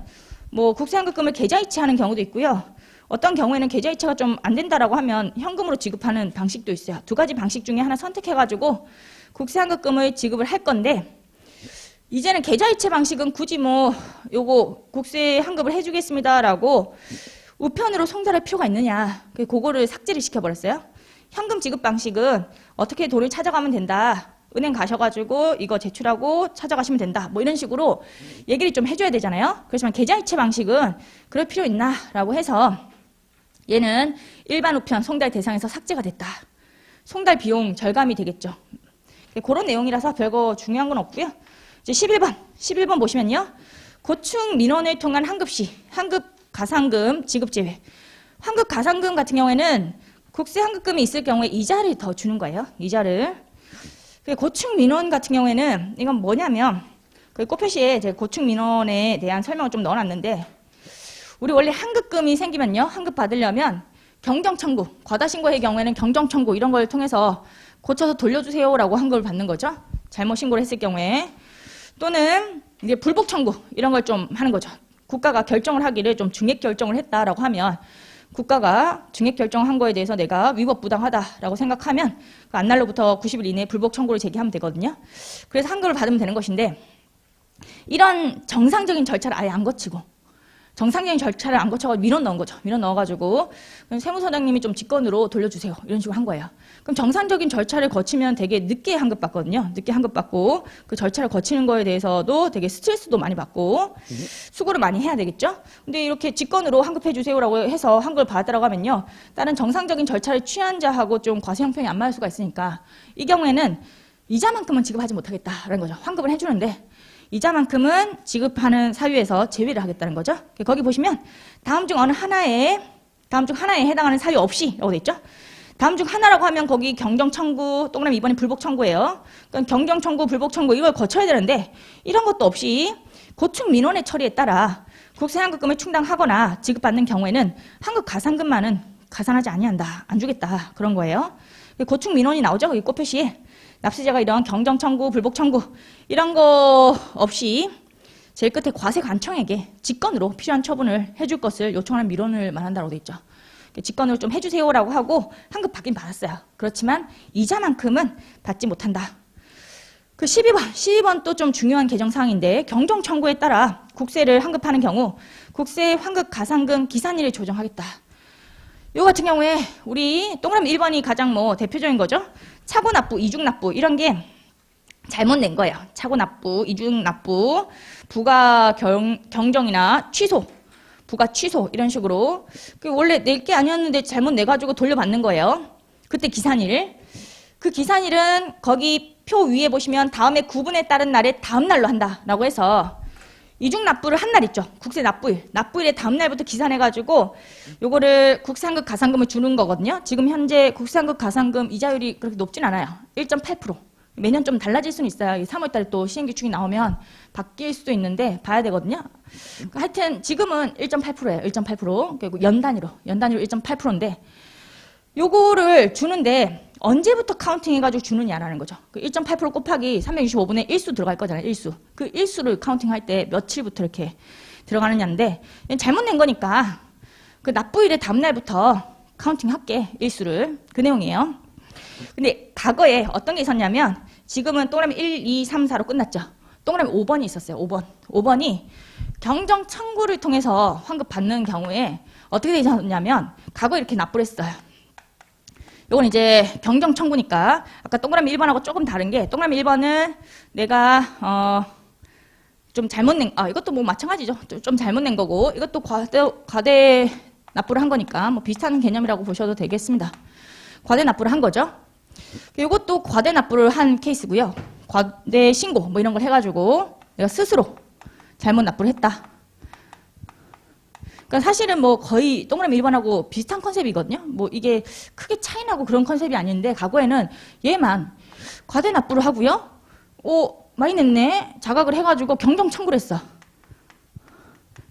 뭐 국세환급금을 계좌이체하는 경우도 있고요. 어떤 경우에는 계좌이체가 좀 안 된다라고 하면 현금으로 지급하는 방식도 있어요. 두 가지 방식 중에 하나 선택해가지고 국세환급금을 지급을 할 건데 이제는 계좌이체 방식은 굳이 뭐 요거 국세환급을 해주겠습니다라고 우편으로 송달할 필요가 있느냐. 그거를 삭제를 시켜버렸어요. 현금 지급 방식은 어떻게 돈을 찾아가면 된다. 은행 가셔가지고 이거 제출하고 찾아가시면 된다. 뭐 이런 식으로 얘기를 좀 해줘야 되잖아요. 그렇지만 계좌이체 방식은 그럴 필요 있나 라고 해서 얘는 일반 우편 송달 대상에서 삭제가 됐다. 송달 비용 절감이 되겠죠. 그런 내용이라서 별거 중요한 건 없고요. 이제 11번 보시면요. 고충 민원을 통한 환급 시 환급 가산금 지급 제외. 환급 가산금 같은 경우에는 국세 환급금이 있을 경우에 이자를 더 주는 거예요. 이자를. 고충 민원 같은 경우에는 이건 뭐냐면 그 꽃표시에 제가 고충 민원에 대한 설명을 좀 넣어놨는데 우리 원래 환급금이 생기면요. 환급 받으려면 경정청구, 과다신고의 경우에는 경정청구 이런 걸 통해서 고쳐서 돌려주세요라고 환급을 받는 거죠. 잘못 신고를 했을 경우에. 또는 이제 불복청구 이런 걸 좀 하는 거죠. 국가가 결정을 하기를 좀 중액 결정을 했다라고 하면 국가가 중액 결정한 거에 대해서 내가 위법 부당하다라고 생각하면 그 안날로부터 90일 이내에 불복 청구를 제기하면 되거든요. 그래서 환급을 받으면 되는 것인데 이런 정상적인 절차를 아예 안 거치고 정상적인 절차를 안 거쳐서 민원 넣은 거죠. 민원 넣어가지고 세무서장님이 좀 직권으로 돌려주세요. 이런 식으로 한 거예요. 그럼 정상적인 절차를 거치면 되게 늦게 환급받거든요. 늦게 환급받고 그 절차를 거치는 거에 대해서도 되게 스트레스도 많이 받고 수고를 많이 해야 되겠죠. 근데 이렇게 직권으로 환급해 주세요라고 해서 환급을 받았다고 하면요. 다른 정상적인 절차를 취한 자하고 좀 과세 형평이 안 맞을 수가 있으니까 이 경우에는 이자만큼은 지급하지 못하겠다라는 거죠. 환급을 해주는데 이자만큼은 지급하는 사유에서 제외를 하겠다는 거죠. 거기 보시면 다음 중 하나에 해당하는 사유 없이라고 돼 있죠. 다음 중 하나라고 하면 거기 경정청구, 동그라미 2번이 불복청구예요. 그러니까 경정청구, 불복청구 이걸 거쳐야 되는데 이런 것도 없이 고충 민원의 처리에 따라 국세환급금을 충당하거나 지급받는 경우에는 환급 가산금만은 가산하지 아니한다. 안 주겠다. 그런 거예요. 고충 민원이 나오죠. 이 꽃표시에. 납세자가 이런 경정청구, 불복청구 이런 거 없이 제일 끝에 과세관청에게 직권으로 필요한 처분을 해줄 것을 요청하는 민원을 말한다고 돼 있죠. 직권으로 좀 해주세요라고 하고 환급 받긴 받았어요. 그렇지만 이자만큼은 받지 못한다. 그 12번 또 좀 중요한 개정사항인데 경정청구에 따라 국세를 환급하는 경우 국세 환급 가산금 기산일을 조정하겠다. 요 같은 경우에 우리 동그라미 1번이 가장 대표적인 거죠. 차고납부, 이중납부 이런 게 잘못 낸 거예요. 차고납부, 이중납부, 부가 경정이나 취소, 부가 취소 이런 식으로 원래 낼 게 아니었는데 잘못 내가지고 돌려받는 거예요. 그때 기산일. 그 기산일은 거기 표 위에 보시면 다음에 구분에 따른 날에 다음 날로 한다라고 해서 이중납부를 한 날 있죠. 국세 납부일. 납부일의 다음 날부터 기산해가지고 요거를 국세환급 가산금을 주는 거거든요. 지금 현재 국세환급 가산금 이자율이 그렇게 높진 않아요. 1.8%. 매년 좀 달라질 수는 있어요. 3월 달에 또 시행규칙이 나오면 바뀔 수도 있는데 봐야 되거든요. 하여튼 지금은 1.8%예요. 1.8%. 그리고 연단위로 1.8%인데 요거를 주는데 언제부터 카운팅 해가지고 주느냐라는 거죠. 그 1.8% 곱하기 365분의 1수 들어갈 거잖아요. 1수. 그 1수를 카운팅할 때 며칠부터 이렇게 들어가느냐인데 잘못 낸 거니까 그 납부일의 다음 날부터 카운팅할게. 1수를. 그 내용이에요. 근데 과거에 어떤 게 있었냐면 지금은 동그라미 1, 2, 3, 4로 끝났죠. 동그라미 5번이 있었어요. 5번. 5번이 경정 청구를 통해서 환급 받는 경우에 어떻게 되어 있었냐면 과거에 이렇게 납부를 했어요. 요건 이제 경정 청구니까 아까 동그라미 1번하고 조금 다른 게 동그라미 1번은 내가 좀 잘못 낸 이것도 마찬가지죠. 좀 잘못 낸 거고 이것도 과대 납부를 한 거니까 비슷한 개념이라고 보셔도 되겠습니다. 과대 납부를 한 거죠. 이것도 과대 납부를 한 케이스고요. 과대 신고 이런 걸 해가지고 내가 스스로 잘못 납부를 했다. 그러니까 사실은 거의 동그라미 1번하고 비슷한 컨셉이거든요. 이게 크게 차이나고 그런 컨셉이 아닌데 과거에는 얘만 과대 납부를 하고요. 많이 냈네. 자각을 해가지고 경정 청구를 했어.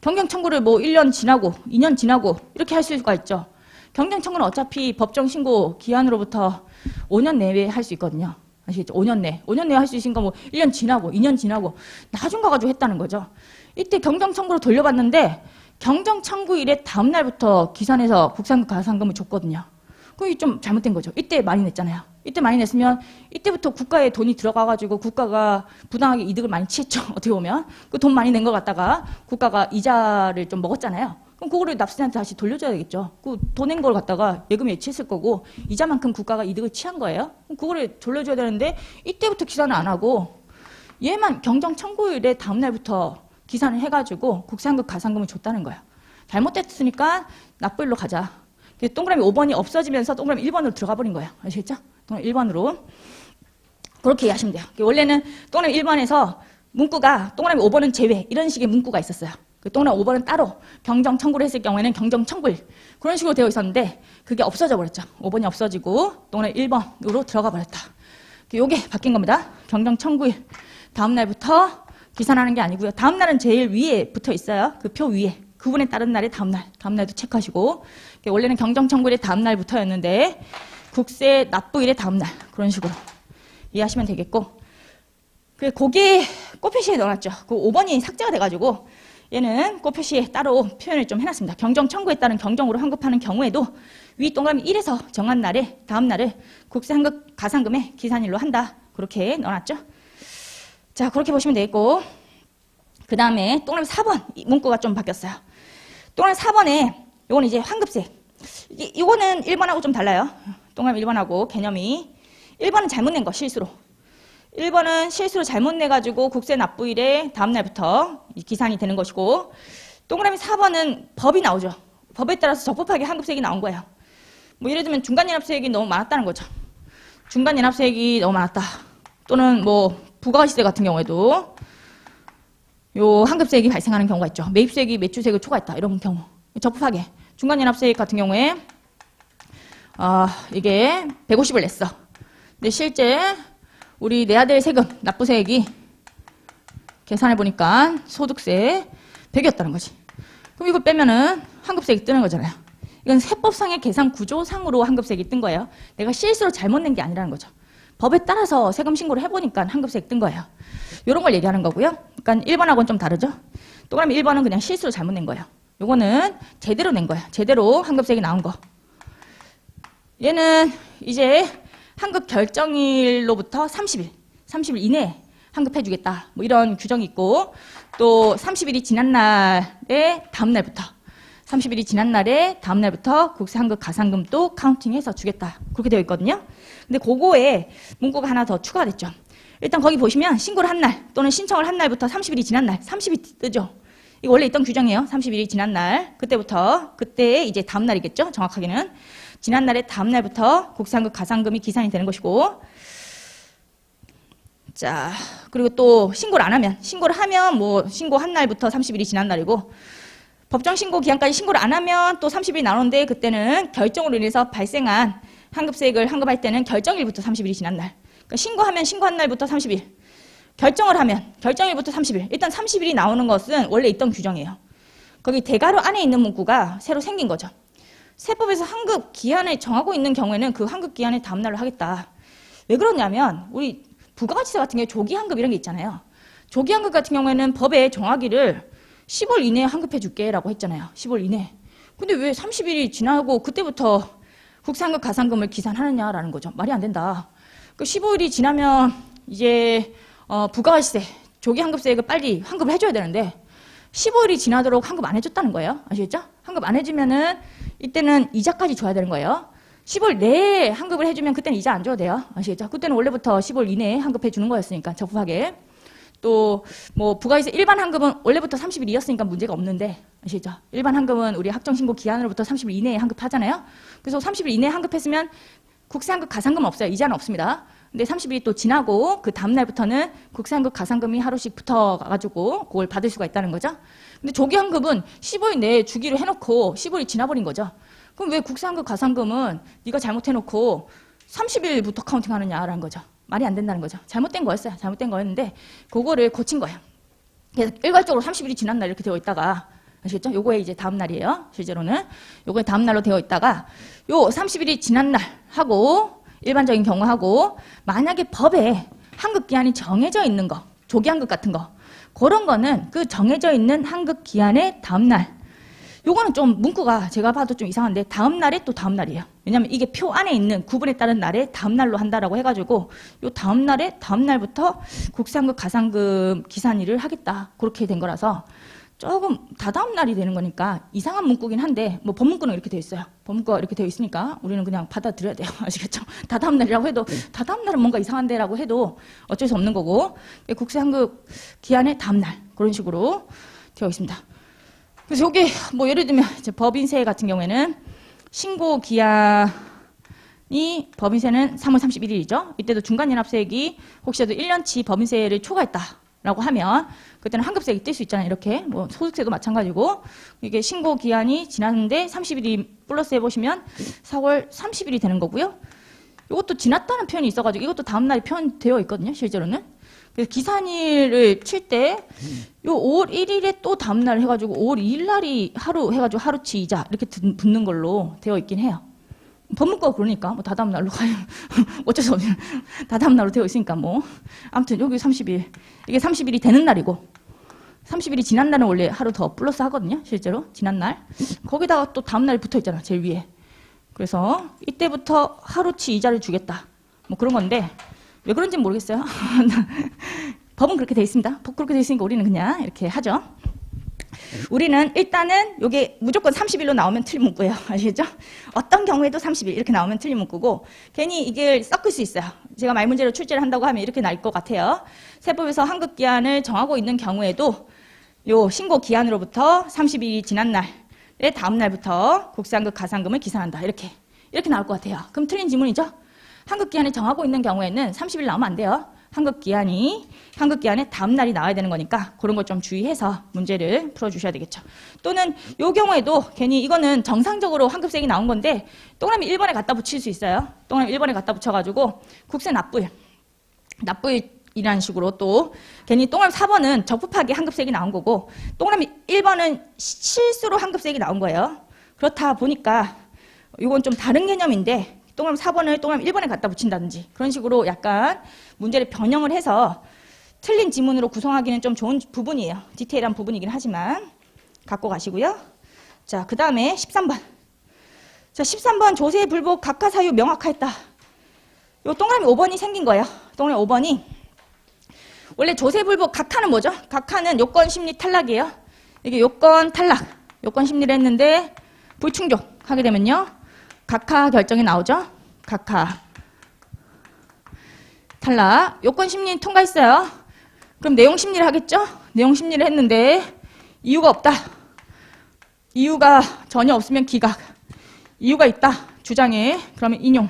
경정 청구를 1년 지나고 2년 지나고 이렇게 할 수가 있죠. 경정 청구는 어차피 법정 신고 기한으로부터 5년 내외에 할 수 있거든요. 아시겠죠? 5년 내에 할 수 있으니까 1년 지나고 2년 지나고 나중 가가지고 했다는 거죠. 이때 경정 청구로 돌려봤는데 경정 청구일의 다음 날부터 기산해서 국세환급 가산금을 줬거든요. 그게 좀 잘못된 거죠. 이때 많이 냈잖아요. 이때 많이 냈으면 이때부터 국가에 돈이 들어가가지고 국가가 부당하게 이득을 많이 취했죠. 어떻게 보면 그 돈 많이 낸 거 갖다가 국가가 이자를 좀 먹었잖아요. 그럼 그거를 납세자한테 다시 돌려줘야 되겠죠. 그 돈 낸 걸 갖다가 예금에 취했을 거고 이자만큼 국가가 이득을 취한 거예요. 그럼 그거를 돌려줘야 되는데 이때부터 기산을 안 하고 얘만 경정 청구일의 다음 날부터 기산을 해가지고 국세환급 가산금을 줬다는 거예요. 잘못됐으니까 납부일로 가자. 동그라미 5번이 없어지면서 동그라미 1번으로 들어가 버린 거예요. 아시겠죠? 동그라미 1번으로. 그렇게 이해하시면 돼요. 원래는 동그라미 1번에서 문구가 동그라미 5번은 제외 이런 식의 문구가 있었어요. 그 동그라미 5번은 따로 경정 청구를 했을 경우에는 경정 청구일 그런 식으로 되어 있었는데 그게 없어져 버렸죠. 5번이 없어지고 동그라미 1번으로 들어가 버렸다. 요게 바뀐 겁니다. 경정 청구일 다음 날부터 기산하는 게 아니고요. 다음 날은 제일 위에 붙어 있어요. 그 표 위에. 그분에 따른 날이 다음 날도 체크하시고 원래는 경정 청구일의 다음 날부터였는데 국세 납부일의 다음 날 그런 식으로 이해하시면 되겠고 거기에 꽃표시에 넣어놨죠. 그 5번이 삭제가 돼가지고 얘는 꽃표시에 따로 표현을 좀 해놨습니다. 경정 청구에 따른 경정으로 환급하는 경우에도 위 동그라미 1에서 정한 날에 다음 날을 국세 환급 가산금의 기산일로 한다. 그렇게 넣어놨죠. 자, 그렇게 보시면 되겠고 그 다음에 동그라미 4번 문구가 좀 바뀌었어요. 동그라미 4번에 요건 이제 환급세. 이거는 1번하고 좀 달라요. 동그라미 1번하고 개념이 1번은 잘못 낸 거 실수로. 1번은 실수로 잘못 내가지고 국세 납부일에 다음 날부터 기산이 되는 것이고 동그라미 4번은 법이 나오죠. 법에 따라서 적법하게 환급세액이 나온 거예요. 뭐 예를 들면 중간연합세액이 너무 많았다는 거죠. 중간연합세액이 너무 많았다. 또는 뭐 부가가치세 같은 경우에도 요 환급세액이 발생하는 경우가 있죠. 매입세액이 매출세액을 초과했다. 이런 경우. 적법하게. 중간연합세액 같은 경우에 이게 150을 냈어. 근데 실제 우리 내야 될 세금, 납부세액이 계산해보니까 소득세 100이었다는 거지. 그럼 이걸 빼면은 환급세액이 뜨는 거잖아요. 이건 세법상의 계산 구조상으로 환급세액이 뜬 거예요. 내가 실수로 잘못 낸 게 아니라는 거죠. 법에 따라서 세금 신고를 해보니까 환급세액 뜬 거예요. 이런 걸 얘기하는 거고요. 그러니까 1번하고는 좀 다르죠. 동그라미 1번은 그냥 실수로 잘못 낸 거예요. 요거는 제대로 낸 거예요. 제대로 환급세액이 나온 거. 얘는 이제 환급 결정일로부터 30일 이내에 환급해주겠다. 뭐 이런 규정이 있고 또 30일이 지난 날에 다음 날부터 30일이 지난 날에 다음 날부터 국세 환급 가산금도 카운팅해서 주겠다. 그렇게 되어 있거든요. 근데 그거에 문구가 하나 더 추가가 됐죠. 일단 거기 보시면 신고를 한 날 또는 신청을 한 날부터 30일이 지난 날 30이 뜨죠. 이거 원래 있던 규정이에요. 30일이 지난 날 그때부터 그때 이제 다음 날이겠죠. 정확하게는 지난 날에 다음 날부터 국세 환급 가산금이 기산이 되는 것이고 자 그리고 또 신고를 안 하면 신고를 하면 뭐 신고한 날부터 30일이 지난 날이고 법정 신고 기한까지 신고를 안 하면 또 30일이 나오는데 그때는 결정으로 인해서 발생한 환급세액을 환급할 때는 결정일부터 30일이 지난 날. 그러니까 신고하면 신고한 날부터 30일. 결정을 하면 결정일부터 30일. 일단 30일이 나오는 것은 원래 있던 규정이에요. 거기 대가로 안에 있는 문구가 새로 생긴 거죠. 세법에서 환급 기한을 정하고 있는 경우에는 그 환급 기한의 다음 날로 하겠다. 왜 그러냐면 우리 부가가치세 같은 경우에 조기 환급 이런 게 있잖아요. 조기 환급 같은 경우에는 법에 정하기를 10월 이내에 환급해 줄게 라고 했잖아요. 10월 이내. 근데 왜 30일이 지나고 그때부터 국세 환급 가산금을 기산하느냐라는 거죠. 말이 안 된다. 그 15일이 지나면 이제 부가가치세, 조기 환급세액을 빨리 환급을 해줘야 되는데 15일이 지나도록 환급 안 해줬다는 거예요. 아시겠죠? 환급 안 해주면은 이때는 이자까지 줘야 되는 거예요. 10월 내에 환급을 해주면 그때는 이자 안 줘도 돼요. 아시겠죠? 그때는 원래부터 10월 이내에 환급해 주는 거였으니까 적법하게. 또 뭐 부가가치세 일반 환급은 원래부터 30일이었으니까 문제가 없는데 아시죠? 일반 환급은 우리 확정신고 기한으로부터 30일 이내에 환급하잖아요. 그래서 30일 이내에 환급했으면 국세 환급 가산금 없어요. 이자는 없습니다. 근데 30일이 또 지나고 그 다음 날부터는 국세 환급 가산금이 하루씩 붙어가지고 그걸 받을 수가 있다는 거죠. 근데 조기 환급은 15일 내에 주기로 해놓고 15일이 지나버린 거죠. 그럼 왜 국세 환급 가산금은 네가 잘못해놓고 30일부터 카운팅하느냐라는 거죠. 말이 안 된다는 거죠. 잘못된 거였어요. 잘못된 거였는데 그거를 고친 거예요. 그래서 일괄적으로 30일이 지난 날 이렇게 되어 있다가 아시겠죠? 요거에 이제 다음 날이에요. 실제로는 요거에 다음 날로 되어 있다가 요 30일이 지난 날 하고 일반적인 경우하고 만약에 법에 환급 기한이 정해져 있는 거, 조기 환급 같은 거 그런 거는 그 정해져 있는 환급 기한의 다음 날 요거는 좀 문구가 제가 봐도 좀 이상한데 다음 날에 또 다음 날이에요. 왜냐면 이게 표 안에 있는 구분에 따른 날에 다음 날로 한다라고 해가지고 요 다음 날에 다음 날부터 국세 환급 가산금 기산일을 하겠다 그렇게 된 거라서 조금 다다음 날이 되는 거니까 이상한 문구긴 한데 뭐 법문구는 이렇게 되어 있어요. 법문구가 이렇게 되어 있으니까 우리는 그냥 받아들여야 돼요. 아시겠죠? 다다음 날이라고 해도 다다음 날은 뭔가 이상한데라고 해도 어쩔 수 없는 거고 국세 환급 기한의 다음 날 그런 식으로 되어 있습니다. 그래서 여기 뭐 예를 들면 이제 법인세 같은 경우에는 신고 기한이 법인세는 3월 31일이죠. 이때도 중간연합세액이 혹시라도 1년치 법인세를 초과했다. 라고 하면 그때는 환급세액이 뜰 수 있잖아요. 이렇게 뭐 소득세도 마찬가지고 이게 신고 기한이 지났는데 30일이 플러스 해보시면 4월 30일이 되는 거고요. 이것도 지났다는 표현이 있어가지고 이것도 다음날이 표현되어 있거든요. 실제로는. 그래서 기산일을 칠 때 요 5월 1일에 또 다음날 해가지고 5월 2일 날이 하루 해가지고 하루치 이자 이렇게 붙는 걸로 되어 있긴 해요. 법문과가 그러니까 뭐 다다음 날로 가요. 어쩔 수 없어요. 다다음 날로 되어 있으니까 뭐 아무튼 여기 30일 이게 30일이 되는 날이고 30일이 지난 날은 원래 하루 더 플러스 하거든요. 실제로 지난 날 거기다가 또 다음 날 붙어 있잖아. 제일 위에. 그래서 이때부터 하루치 이자를 주겠다. 뭐 그런 건데 왜 그런지는 모르겠어요. 법은 그렇게 돼 있습니다. 그렇게 돼 있으니까 우리는 그냥 이렇게 하죠. 우리는 일단은 이게 무조건 30일로 나오면 틀린 문구예요. 아시겠죠? 어떤 경우에도 30일 이렇게 나오면 틀린 문구고 괜히 이게 섞을 수 있어요. 제가 말문제로 출제를 한다고 하면 이렇게 날 것 같아요. 세법에서 환급기한을 정하고 있는 경우에도 요 신고 기한으로부터 30일이 지난 날의 다음 날부터 국세환급 가산금을 기산한다. 이렇게 나올 것 같아요. 그럼 틀린 지문이죠? 환급기한을 정하고 있는 경우에는 30일 나오면 안 돼요. 환급기한의 다음 날이 나와야 되는 거니까 그런 것 좀 주의해서 문제를 풀어주셔야 되겠죠. 또는 이 경우에도 괜히 이거는 정상적으로 환급세액이 나온 건데 동그라미 1번에 갖다 붙일 수 있어요. 동그라미 1번에 갖다 붙여가지고 국세 납부일이라는 식으로 또 괜히 동그라미 4번은 적법하게 환급세액이 나온 거고 동그라미 1번은 실수로 환급세액이 나온 거예요. 그렇다 보니까 이건 좀 다른 개념인데 동그라미 4번을 동그라미 1번에 갖다 붙인다든지 그런 식으로 약간 문제를 변형을 해서 틀린 지문으로 구성하기는 좀 좋은 부분이에요. 디테일한 부분이긴 하지만 갖고 가시고요. 자, 그 다음에 13번. 자, 13번 조세 불복 각하 사유 명확하였다. 요 동그라미 5번이 생긴 거예요. 동그라미 5번이 원래 조세 불복 각하는 뭐죠? 각하는 요건 심리 탈락이에요. 이게 요건 탈락, 요건 심리를 했는데 불충족 하게 되면요. 각하 결정이 나오죠. 각하 탈락. 요건 심리 통과했어요. 그럼 내용 심리를 하겠죠. 내용 심리를 했는데 이유가 없다. 이유가 전혀 없으면 기각. 이유가 있다. 주장에 그러면 인용.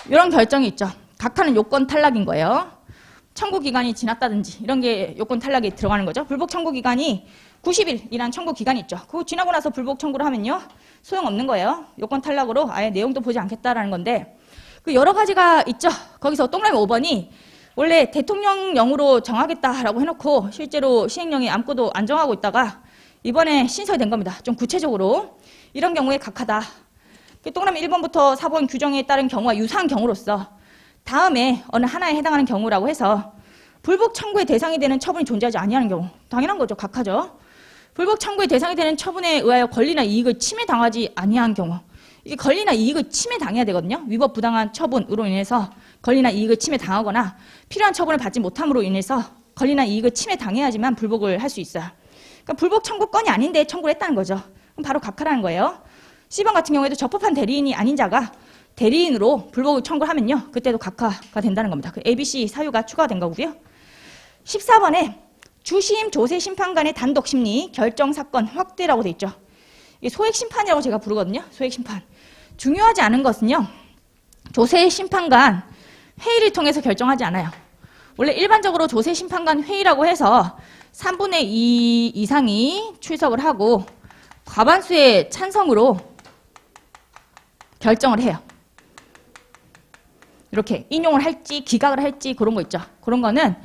이런 결정이 있죠. 각하는 요건 탈락인 거예요. 청구 기간이 지났다든지 이런 게 요건 탈락에 들어가는 거죠. 불복 청구 기간이 90일이라는 청구 기간이 있죠. 그거 지나고 나서 불복 청구를 하면요. 소용없는 거예요. 요건 탈락으로 아예 내용도 보지 않겠다라는 건데 그 여러 가지가 있죠. 거기서 동그라미 5번이 원래 대통령령으로 정하겠다라고 해놓고 실제로 시행령에 아무것도 안 정하고 있다가 이번에 신설이 된 겁니다. 좀 구체적으로 이런 경우에 각하다. 동그라미 1번부터 4번 규정에 따른 경우와 유사한 경우로서 다음에 어느 하나에 해당하는 경우라고 해서 불복 청구의 대상이 되는 처분이 존재하지 아니하는 경우 당연한 거죠. 각하죠. 불복 청구의 대상이 되는 처분에 의하여 권리나 이익을 침해당하지 아니한 경우 이게 권리나 이익을 침해당해야 되거든요. 위법 부당한 처분으로 인해서 권리나 이익을 침해당하거나 필요한 처분을 받지 못함으로 인해서 권리나 이익을 침해당해야지만 불복을 할 수 있어요. 그러니까 불복 청구권이 아닌데 청구를 했다는 거죠. 그럼 바로 각하라는 거예요. C번 같은 경우에도 적법한 대리인이 아닌 자가 대리인으로 불복을 청구를 하면요. 그때도 각하가 된다는 겁니다. 그 ABC 사유가 추가된 거고요. 14번에 주심 조세 심판 간의 단독 심리 결정 사건 확대라고 돼 있죠. 이게 소액 심판이라고 제가 부르거든요. 소액 심판. 중요하지 않은 것은요. 조세 심판관 회의를 통해서 결정하지 않아요. 원래 일반적으로 조세 심판관 회의라고 해서 3분의 2 이상이 출석을 하고 과반수의 찬성으로 결정을 해요. 이렇게 인용을 할지 기각을 할지 그런 거 있죠. 그런 거는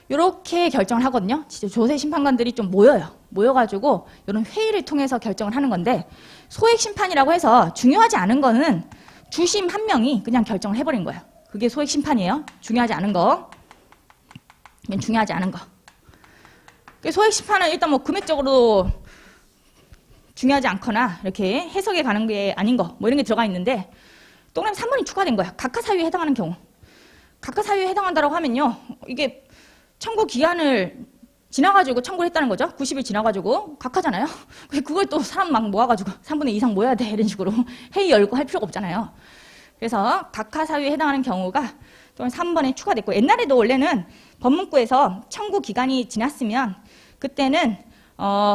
이렇게 결정을 하거든요. 진짜 조세 심판관들이 좀 모여요. 모여가지고 이런 회의를 통해서 결정을 하는 건데 소액 심판이라고 해서 중요하지 않은 거는 주심 한 명이 그냥 결정을 해버린 거예요. 그게 소액 심판이에요. 중요하지 않은 거. 이건 중요하지 않은 거. 소액 심판은 일단 뭐 금액적으로 중요하지 않거나 이렇게 해석에 가는 게 아닌 거 뭐 이런 게 들어가 있는데 동그라미 3번이 추가된 거예요. 각하 사유에 해당하는 경우. 각하 사유에 해당한다고 하면요. 이게 청구 기한을 지나가지고 청구를 했다는 거죠. 90일 지나가지고 각하잖아요. 그걸 또 사람 막 모아가지고 3분의 2 이상 모여야 돼 이런 식으로 회의 열고 할 필요가 없잖아요. 그래서 각하 사유에 해당하는 경우가 또 3번에 추가됐고 옛날에도 원래는 법문구에서 청구 기간이 지났으면 그때는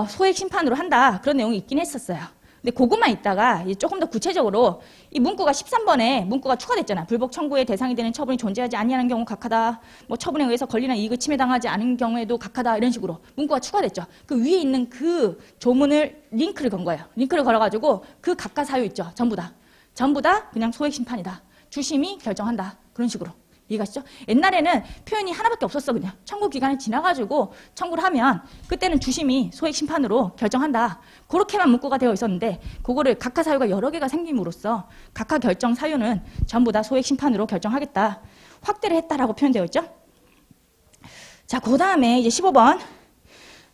소액 심판으로 한다 그런 내용이 있긴 했었어요. 근데 그것만 있다가 이제 조금 더 구체적으로 이 문구가 13번에 문구가 추가됐잖아. 불복 청구의 대상이 되는 처분이 존재하지 아니하는 경우 각하다. 뭐 처분에 의해서 권리나 이익을 침해당하지 않은 경우에도 각하다. 이런 식으로 문구가 추가됐죠. 그 위에 있는 그 조문을 링크를 건 거예요. 링크를 걸어가지고 그 각하 사유 있죠. 전부 다 그냥 소액 심판이다. 주심이 결정한다. 그런 식으로. 이해가시죠? 옛날에는 표현이 하나밖에 없었어. 그냥 청구 기간이 지나가지고 청구를 하면 그때는 주심이 소액 심판으로 결정한다. 그렇게만 문구가 되어 있었는데 그거를 각하 사유가 여러 개가 생김으로써 각하 결정 사유는 전부 다 소액 심판으로 결정하겠다. 확대를 했다라고 표현되어 있죠. 자, 그 다음에 이제 15번.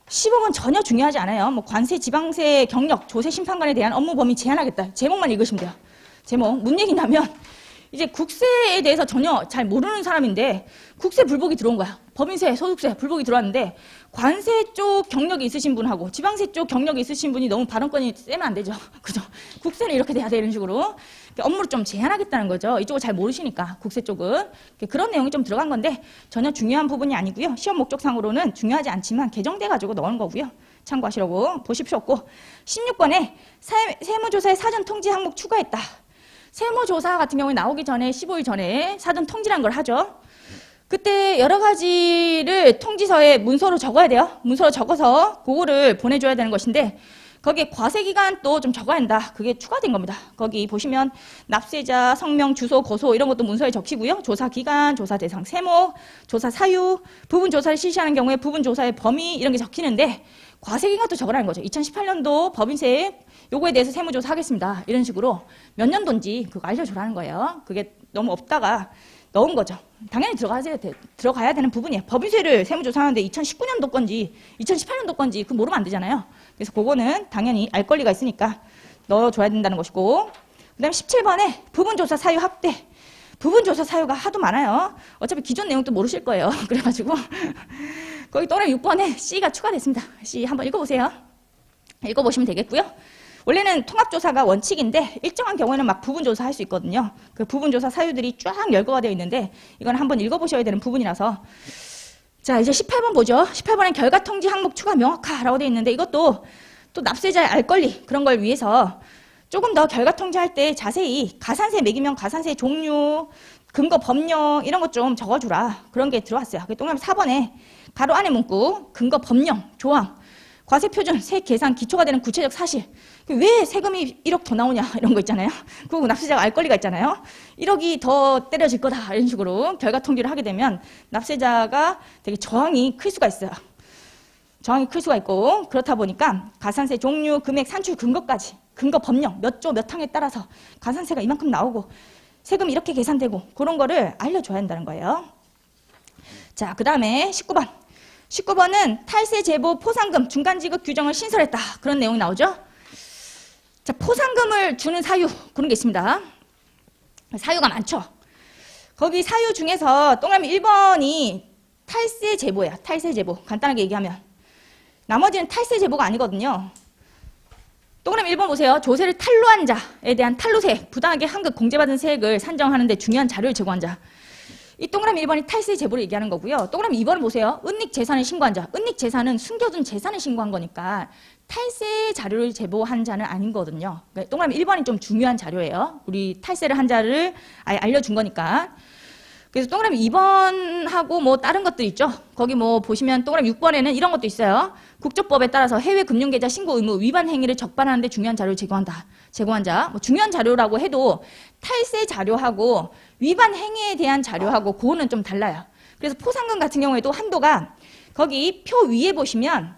15번 전혀 중요하지 않아요. 뭐 관세, 지방세, 경력, 조세 심판관에 대한 업무 범위 제한하겠다. 제목만 읽으시면 돼요. 제목. 뭔 얘기냐면 이제 국세에 대해서 전혀 잘 모르는 사람인데 국세 불복이 들어온 거야. 법인세, 소득세 불복이 들어왔는데 관세 쪽 경력이 있으신 분하고 지방세 쪽 경력이 있으신 분이 너무 발언권이 세면 안 되죠. 그죠? 국세는 이렇게 돼야 돼 이런 식으로 업무를 좀 제한하겠다는 거죠. 이쪽을 잘 모르시니까 국세 쪽은 그런 내용이 좀 들어간 건데 전혀 중요한 부분이 아니고요. 시험 목적상으로는 중요하지 않지만 개정돼가지고 넣은 거고요. 참고하시라고 보십시오. 16번에 세무조사의 사전 통지 항목 추가했다. 세무조사 같은 경우에 나오기 전에 15일 전에 사전 통지란 걸 하죠. 그때 여러 가지를 통지서에 문서로 적어야 돼요. 문서로 적어서 그거를 보내줘야 되는 것인데 거기에 과세기간도 좀 적어야 한다. 그게 추가된 겁니다. 거기 보시면 납세자, 성명, 주소, 고소 이런 것도 문서에 적히고요. 조사기간, 조사대상, 세목, 조사 사유, 부분조사를 실시하는 경우에 부분조사의 범위 이런 게 적히는데 과세기간도 적으라는 거죠. 2018년도 법인세 요거에 대해서 세무조사 하겠습니다. 이런 식으로 몇 년도인지 그거 알려주라는 거예요. 그게 너무 없다가 넣은 거죠. 당연히 들어가야 되는 부분이에요. 법인세를 세무조사하는데 2019년도 건지 2018년도 건지 그거 모르면 안 되잖아요. 그래서 그거는 당연히 알 권리가 있으니까 넣어줘야 된다는 것이고 그 다음에 17번에 부분조사 사유 확대. 부분조사 사유가 하도 많아요. 어차피 기존 내용도 모르실 거예요. 그래가지고 거기 또 6번에 C가 추가됐습니다. C 한번 읽어보세요. 읽어보시면 되겠고요. 원래는 통합조사가 원칙인데 일정한 경우에는 막 부분조사 할 수 있거든요. 그 부분조사 사유들이 쫙 열거가 되어 있는데 이건 한번 읽어보셔야 되는 부분이라서 자 이제 18번 보죠. 18번에 결과통지 항목 추가 명확하라고 되어 있는데 이것도 또 납세자의 알 권리 그런 걸 위해서 조금 더 결과통지할 때 자세히 가산세 매기면 가산세 종류, 근거 법령 이런 것 좀 적어주라. 그런 게 들어왔어요. 동그라미 4번에 가로 안에 문구 근거 법령 조항 과세표준, 세액 계산 기초가 되는 구체적 사실. 왜 세금이 1억 더 나오냐 이런 거 있잖아요. 그리고 납세자가 알 권리가 있잖아요. 1억이 더 때려질 거다 이런 식으로 결과 통지를 하게 되면 납세자가 되게 저항이 클 수가 있어요. 저항이 클 수가 있고 그렇다 보니까 가산세 종류, 금액, 산출 근거까지 근거 법령 몇 조 몇 항에 따라서 가산세가 이만큼 나오고 세금이 이렇게 계산되고 그런 거를 알려줘야 한다는 거예요. 자, 그 다음에 19번. 19번은 탈세 제보 포상금 중간지급 규정을 신설했다. 그런 내용이 나오죠. 자, 포상금을 주는 사유 그런 게 있습니다. 사유가 많죠. 거기 사유 중에서 동그라미 1번이 탈세 제보야. 탈세 제보. 간단하게 얘기하면. 나머지는 탈세 제보가 아니거든요. 동그라미 1번 보세요. 조세를 탈루한 자에 대한 탈루세, 부당하게 환급 공제받은 세액을 산정하는 데 중요한 자료를 제공한 자. 이 동그라미 1번이 탈세 제보를 얘기하는 거고요. 동그라미 2번을 보세요. 은닉 재산을 신고한 자. 은닉 재산은 숨겨둔 재산을 신고한 거니까 탈세 자료를 제보한 자는 아닌거든요. 그러니까 동그라미 1번이 좀 중요한 자료예요. 우리 탈세를 한 자를 아예 알려준 거니까. 그래서 동그라미 2번하고 뭐 다른 것들 있죠. 거기 뭐 보시면 동그라미 6번에는 이런 것도 있어요. 국조법에 따라서 해외 금융계좌 신고 의무 위반 행위를 적발하는 데 중요한 자료를 제공한다. 제공한 자. 뭐 중요한 자료라고 해도 탈세 자료하고 위반 행위에 대한 자료하고 그거는 좀 달라요. 그래서 포상금 같은 경우에도 한도가 거기 표 위에 보시면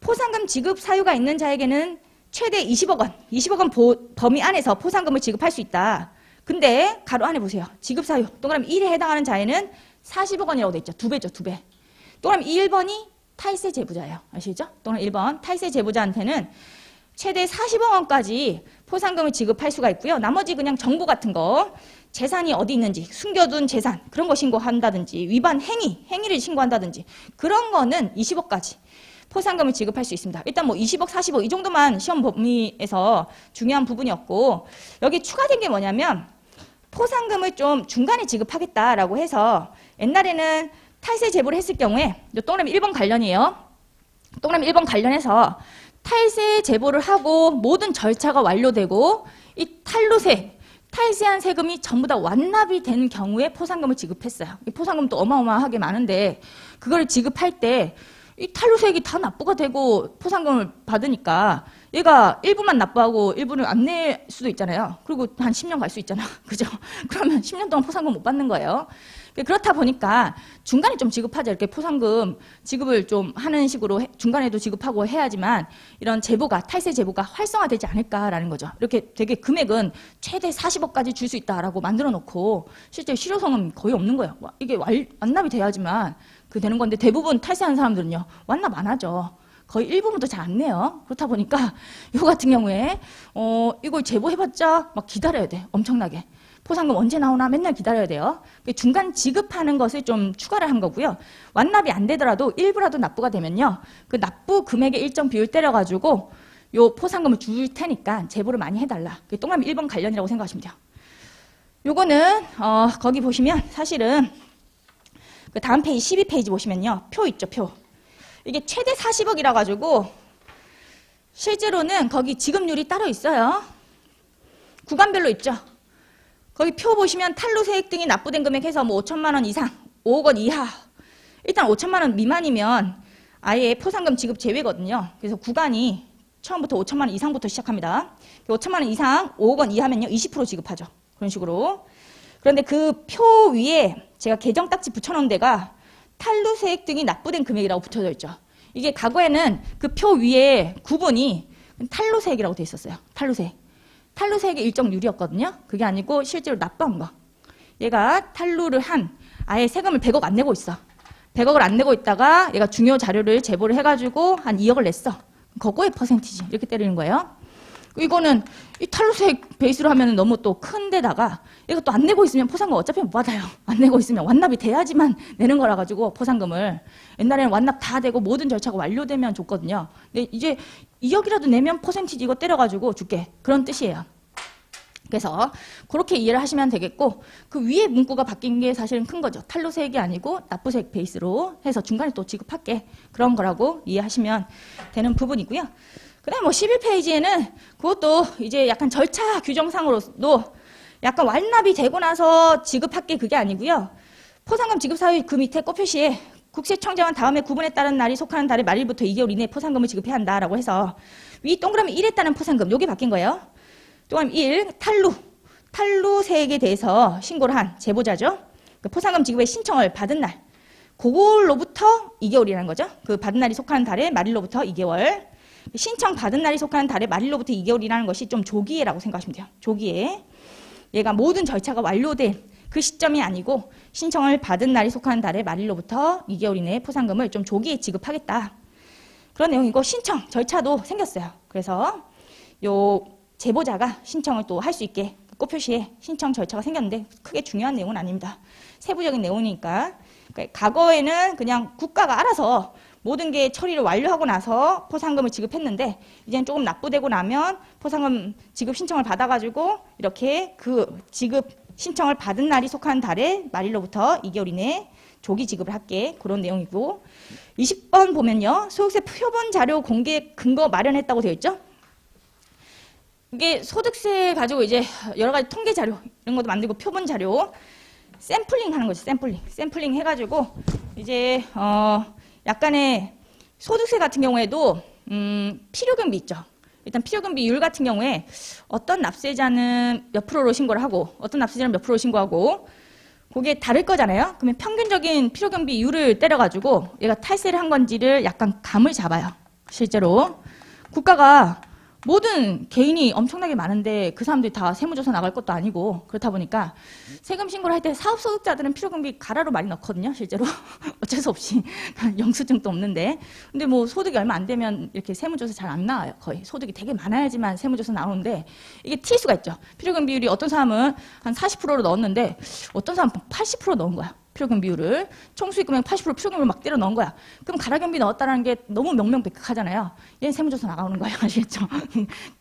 포상금 지급 사유가 있는 자에게는 최대 20억 원, 20억 원 범위 안에서 포상금을 지급할 수 있다. 근데 가로 안에 보세요. 지급 사유 동그라미 1에 해당하는 자에는 40억 원이라고 돼 있죠. 2배죠. 2배. 동그라미 1번이 탈세 제보자예요. 아시죠? 동그라미 1번 탈세 제보자한테는 최대 40억 원까지 포상금을 지급할 수가 있고요. 나머지 그냥 정보 같은 거 재산이 어디 있는지 숨겨둔 재산 그런 거 신고한다든지 위반 행위를 신고한다든지 그런 거는 20억까지 포상금을 지급할 수 있습니다. 일단 뭐 20억, 40억 이 정도만 시험 범위에서 중요한 부분이었고 여기 추가된 게 뭐냐면 포상금을 좀 중간에 지급하겠다라고 해서 옛날에는 탈세 제보를 했을 경우에 동그라미 1번 관련이에요. 동그라미 1번 관련해서 탈세 제보를 하고 모든 절차가 완료되고 이 탈루세, 탈세한 세금이 전부 다 완납이 된 경우에 포상금을 지급했어요. 이 포상금도 어마어마하게 많은데 그걸 지급할 때 이 탈루세액이 다 납부가 되고 포상금을 받으니까 얘가 일부만 납부하고 일부는 안 낼 수도 있잖아요. 그리고 한 10년 갈 수 있잖아. 그죠? 그러면 10년 동안 포상금 못 받는 거예요. 그렇다 보니까 중간에 좀 지급하자. 이렇게 포상금 지급을 좀 하는 식으로 중간에도 지급하고 해야지만 이런 제보가, 탈세 제보가 활성화되지 않을까라는 거죠. 이렇게 되게 금액은 최대 40억까지 줄 수 있다라고 만들어 놓고 실제 실효성은 거의 없는 거예요. 이게 완납이 돼야지만 그 되는 건데 대부분 탈세하는 사람들은요. 완납 안 하죠. 거의 일부분도 잘 안 내요. 그렇다 보니까 이거 같은 경우에 이걸 제보해봤자 막 기다려야 돼. 엄청나게. 포상금 언제 나오나 맨날 기다려야 돼요. 중간 지급하는 것을 좀 추가를 한 거고요. 완납이 안 되더라도 일부라도 납부가 되면요. 그 납부 금액의 일정 비율 때려가지고 요 포상금을 줄 테니까 제보를 많이 해달라. 동그라미 1번 관련이라고 생각하시면 돼요. 요거는 거기 보시면 사실은 그 다음 페이지 12페이지 보시면요. 표 있죠. 표. 이게 최대 40억이라 가지고 실제로는 거기 지급률이 따로 있어요. 구간별로 있죠. 거기 표 보시면 탈루세액 등이 납부된 금액 해서 뭐 5천만 원 이상, 5억 원 이하. 일단 5천만 원 미만이면 아예 포상금 지급 제외거든요. 그래서 구간이 처음부터 5천만 원 이상부터 시작합니다. 5천만 원 이상, 5억 원 이하면요 20% 지급하죠. 그런 식으로. 그런데 그 표 위에 제가 계정 딱지 붙여놓은 데가 탈루세액 등이 납부된 금액이라고 붙여져 있죠. 이게 과거에는 그 표 위에 구분이 탈루세액이라고 돼 있었어요. 탈루세액. 탈루세액의 일정률이었거든요. 그게 아니고 실제로 납부한 거. 얘가 탈루를 한 아예 세금을 100억 안 내고 있어. 100억을 안 내고 있다가 얘가 중요 자료를 제보를 해가지고 한 2억을 냈어. 그거의 퍼센티지 이렇게 때리는 거예요. 이거는 이 탈루세액 베이스로 하면 너무 또 큰 데다가 얘가 또 안 내고 있으면 포상금 어차피 못 받아요. 안 내고 있으면 완납이 돼야지만 내는 거라 가지고 포상금을 옛날에는 완납 다 되고 모든 절차가 완료되면 줬거든요. 근데 이제 2억이라도 내면 퍼센티지 이거 때려가지고 줄게. 그런 뜻이에요. 그래서 그렇게 이해를 하시면 되겠고 그 위에 문구가 바뀐 게 사실은 큰 거죠. 탈루세액이 아니고 납부세액 베이스로 해서 중간에 또 지급할게. 그런 거라고 이해하시면 되는 부분이고요. 그 다음에 뭐 11페이지에는 그것도 이제 약간 절차 규정상으로도 약간 완납이 되고 나서 지급할게 그게 아니고요. 포상금 지급 사유 그 밑에 꽃표시에 국세청장은 다음에 구분에 따른 날이 속하는 달의 말일부터 2개월 이내에 포상금을 지급해야 한다라고 해서 위 동그라미 1에 따른 포상금 요게 바뀐 거예요. 동그라미 1 탈루세액에 대해서 신고를 한 제보자죠. 그 포상금 지급의 신청을 받은 날 그걸로부터 2개월이라는 거죠. 그 받은 날이 속하는 달의 말일로부터 2개월. 신청 받은 날이 속하는 달의 말일로부터 2개월이라는 것이 좀 조기에라고 생각하시면 돼요. 조기에. 얘가 모든 절차가 완료된 그 시점이 아니고 신청을 받은 날이 속하는 달의 말일로부터 2개월 이내에 포상금을 좀 조기에 지급하겠다. 그런 내용이고 신청 절차도 생겼어요. 그래서 요 제보자가 신청을 또 할 수 있게 꽃표시에 신청 절차가 생겼는데 크게 중요한 내용은 아닙니다. 세부적인 내용이니까. 그러니까 과거에는 그냥 국가가 알아서 모든 게 처리를 완료하고 나서 포상금을 지급했는데 이제는 조금 납부되고 나면 포상금 지급 신청을 받아가지고 이렇게 그 지급 신청을 받은 날이 속한 달의 말일로부터 2개월 이내에 조기 지급을 할게. 그런 내용이고 20번 보면요. 소득세 표본 자료 공개 근거 마련했다고 되어 있죠. 이게 소득세 가지고 이제 여러 가지 통계 자료 이런 것도 만들고 표본 자료 샘플링 하는 거죠. 샘플링 해가지고 이제 약간의 소득세 같은 경우에도 필요경비 있죠. 일단 필요경비율 같은 경우에 어떤 납세자는 몇 프로로 신고를 하고 어떤 납세자는 몇 프로 신고하고 그게 다를 거잖아요. 그러면 평균적인 필요경비율을 때려가지고 얘가 탈세를 한 건지를 약간 감을 잡아요. 실제로 국가가 모든 개인이 엄청나게 많은데 그 사람들이 다 세무조사 나갈 것도 아니고 그렇다 보니까 세금 신고를 할 때 사업소득자들은 필요경비 가라로 많이 넣거든요. 실제로 어쩔 수 없이 영수증도 없는데 근데 뭐 소득이 얼마 안 되면 이렇게 세무조사 잘 안 나와요. 거의 소득이 되게 많아야지만 세무조사 나오는데 이게 튈수가 있죠. 필요경비율이 어떤 사람은 한 40%로 넣었는데 어떤 사람은 80% 넣은 거야. 필요경비율을 총수익 금액 80% 필요경비를 막 때려 넣은 거야. 그럼 가라경비 넣었다는 게 너무 명명백백하잖아요. 얘는 세무조사 나가는 거예요. 아시겠죠?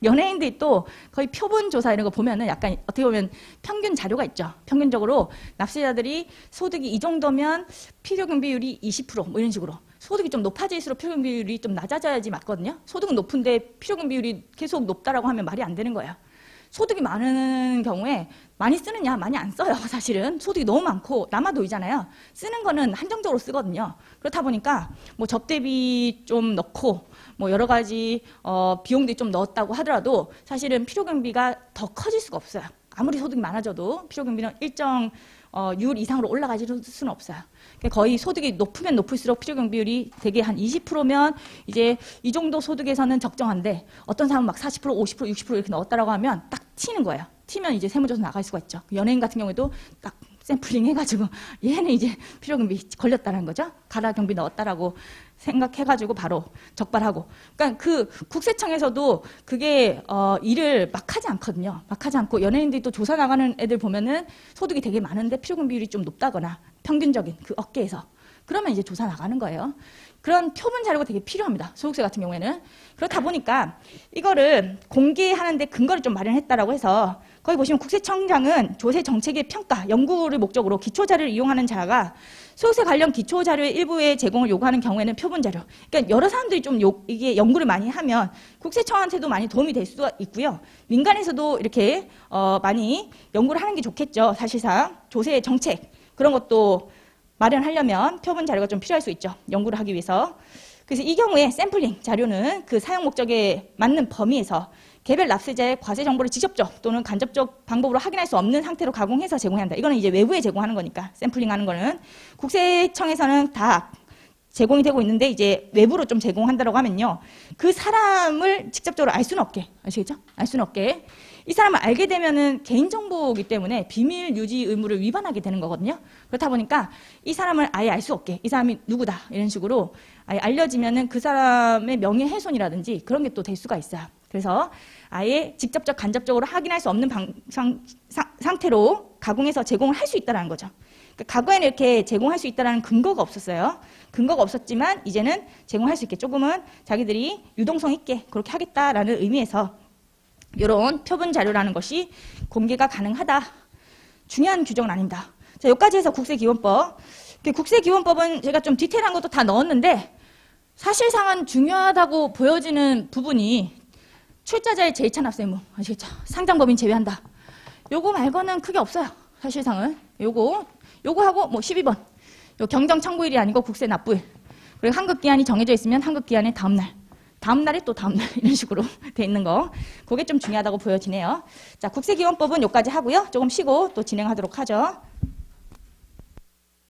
연예인들이 또 거의 표본조사 이런 거 보면은 약간 어떻게 보면 평균 자료가 있죠. 평균적으로 납세자들이 소득이 이 정도면 필요경비율이 20% 뭐 이런 식으로 소득이 좀 높아질수록 필요금 비율이 좀 낮아져야지 맞거든요. 소득은 높은데 필요금 비율이 계속 높다라고 하면 말이 안 되는 거예요. 소득이 많은 경우에 많이 쓰느냐 많이 안 써요. 사실은 소득이 너무 많고 남아도이잖아요. 쓰는 거는 한정적으로 쓰거든요. 그렇다 보니까 뭐 접대비 좀 넣고 뭐 여러 가지 비용들이 좀 넣었다고 하더라도 사실은 필요경비가 더 커질 수가 없어요. 아무리 소득이 많아져도 필요경비는 일정 율 이상으로 올라가질 수는 없어요. 그러니까 거의 소득이 높으면 높을수록 필요경비 율이 대개 한 20%면 이제 이 정도 소득에서는 적정한데 어떤 사람은 막 40%, 50%, 60% 이렇게 넣었다라고 하면 딱 튀는 거예요. 튀면 이제 세무조사 나갈 수가 있죠. 연예인 같은 경우에도 딱 샘플링 해가지고 얘는 이제 필요경비 걸렸다는 거죠. 가라경비 넣었다라고 생각해가지고 바로 적발하고. 그러니까 그 국세청에서도 그게 일을 막 하지 않거든요. 막 하지 않고 연예인들이 또 조사 나가는 애들 보면은 소득이 되게 많은데 필요경비율이 좀 높다거나 평균적인 그 업계에서 그러면 이제 조사 나가는 거예요. 그런 표본 자료가 되게 필요합니다. 소득세 같은 경우에는. 그렇다 보니까 이거를 공개하는데 근거를 좀 마련했다라고 해서 거기 보시면 국세청장은 조세 정책의 평가, 연구를 목적으로 기초 자료를 이용하는 자가 소득세 관련 기초 자료의 일부의 제공을 요구하는 경우에는 표본 자료. 그러니까 여러 사람들이 좀 이게 연구를 많이 하면 국세청한테도 많이 도움이 될 수가 있고요. 민간에서도 이렇게 많이 연구를 하는 게 좋겠죠. 사실상 조세 정책 그런 것도 마련하려면 표본 자료가 좀 필요할 수 있죠. 연구를 하기 위해서. 그래서 이 경우에 샘플링 자료는 그 사용 목적에 맞는 범위에서 개별 납세자의 과세 정보를 직접적 또는 간접적 방법으로 확인할 수 없는 상태로 가공해서 제공해야 한다. 이거는 이제 외부에 제공하는 거니까 샘플링 하는 거는 국세청에서는 다 제공이 되고 있는데 이제 외부로 좀 제공한다고 하면요. 그 사람을 직접적으로 알 수는 없게. 아시겠죠? 알 수는 없게. 이 사람을 알게 되면은 개인정보이기 때문에 비밀 유지 의무를 위반하게 되는 거거든요. 그렇다 보니까 이 사람을 아예 알 수 없게, 이 사람이 누구다 이런 식으로 아예 알려지면은 그 사람의 명예훼손이라든지 그런 게 또 될 수가 있어요. 그래서 아예 직접적, 간접적으로 확인할 수 없는 상태로 가공해서 제공을 할 수 있다는 거죠. 그러니까 과거에는 이렇게 제공할 수 있다는 근거가 없었어요. 근거가 없었지만 이제는 제공할 수 있게 조금은 자기들이 유동성 있게 그렇게 하겠다라는 의미에서 이런 표본 자료라는 것이 공개가 가능하다. 중요한 규정은 아닙니다. 자, 여기까지 해서 국세기본법. 국세기본법은 제가 좀 디테일한 것도 다 넣었는데 사실상은 중요하다고 보여지는 부분이 출자자의 제2찬압 세무. 아시겠죠? 상장법인 제외한다. 요거 말고는 크게 없어요. 사실상은. 요거하고 뭐 12번. 요 경정 청구일이 아니고 국세 납부일. 그리고 한급기한이 정해져 있으면 한급기한의 다음날에 또 다음날 이런 식으로 돼 있는 거. 그게 좀 중요하다고 보여지네요. 자, 국세기본법은 여기까지 하고요. 조금 쉬고 또 진행하도록 하죠.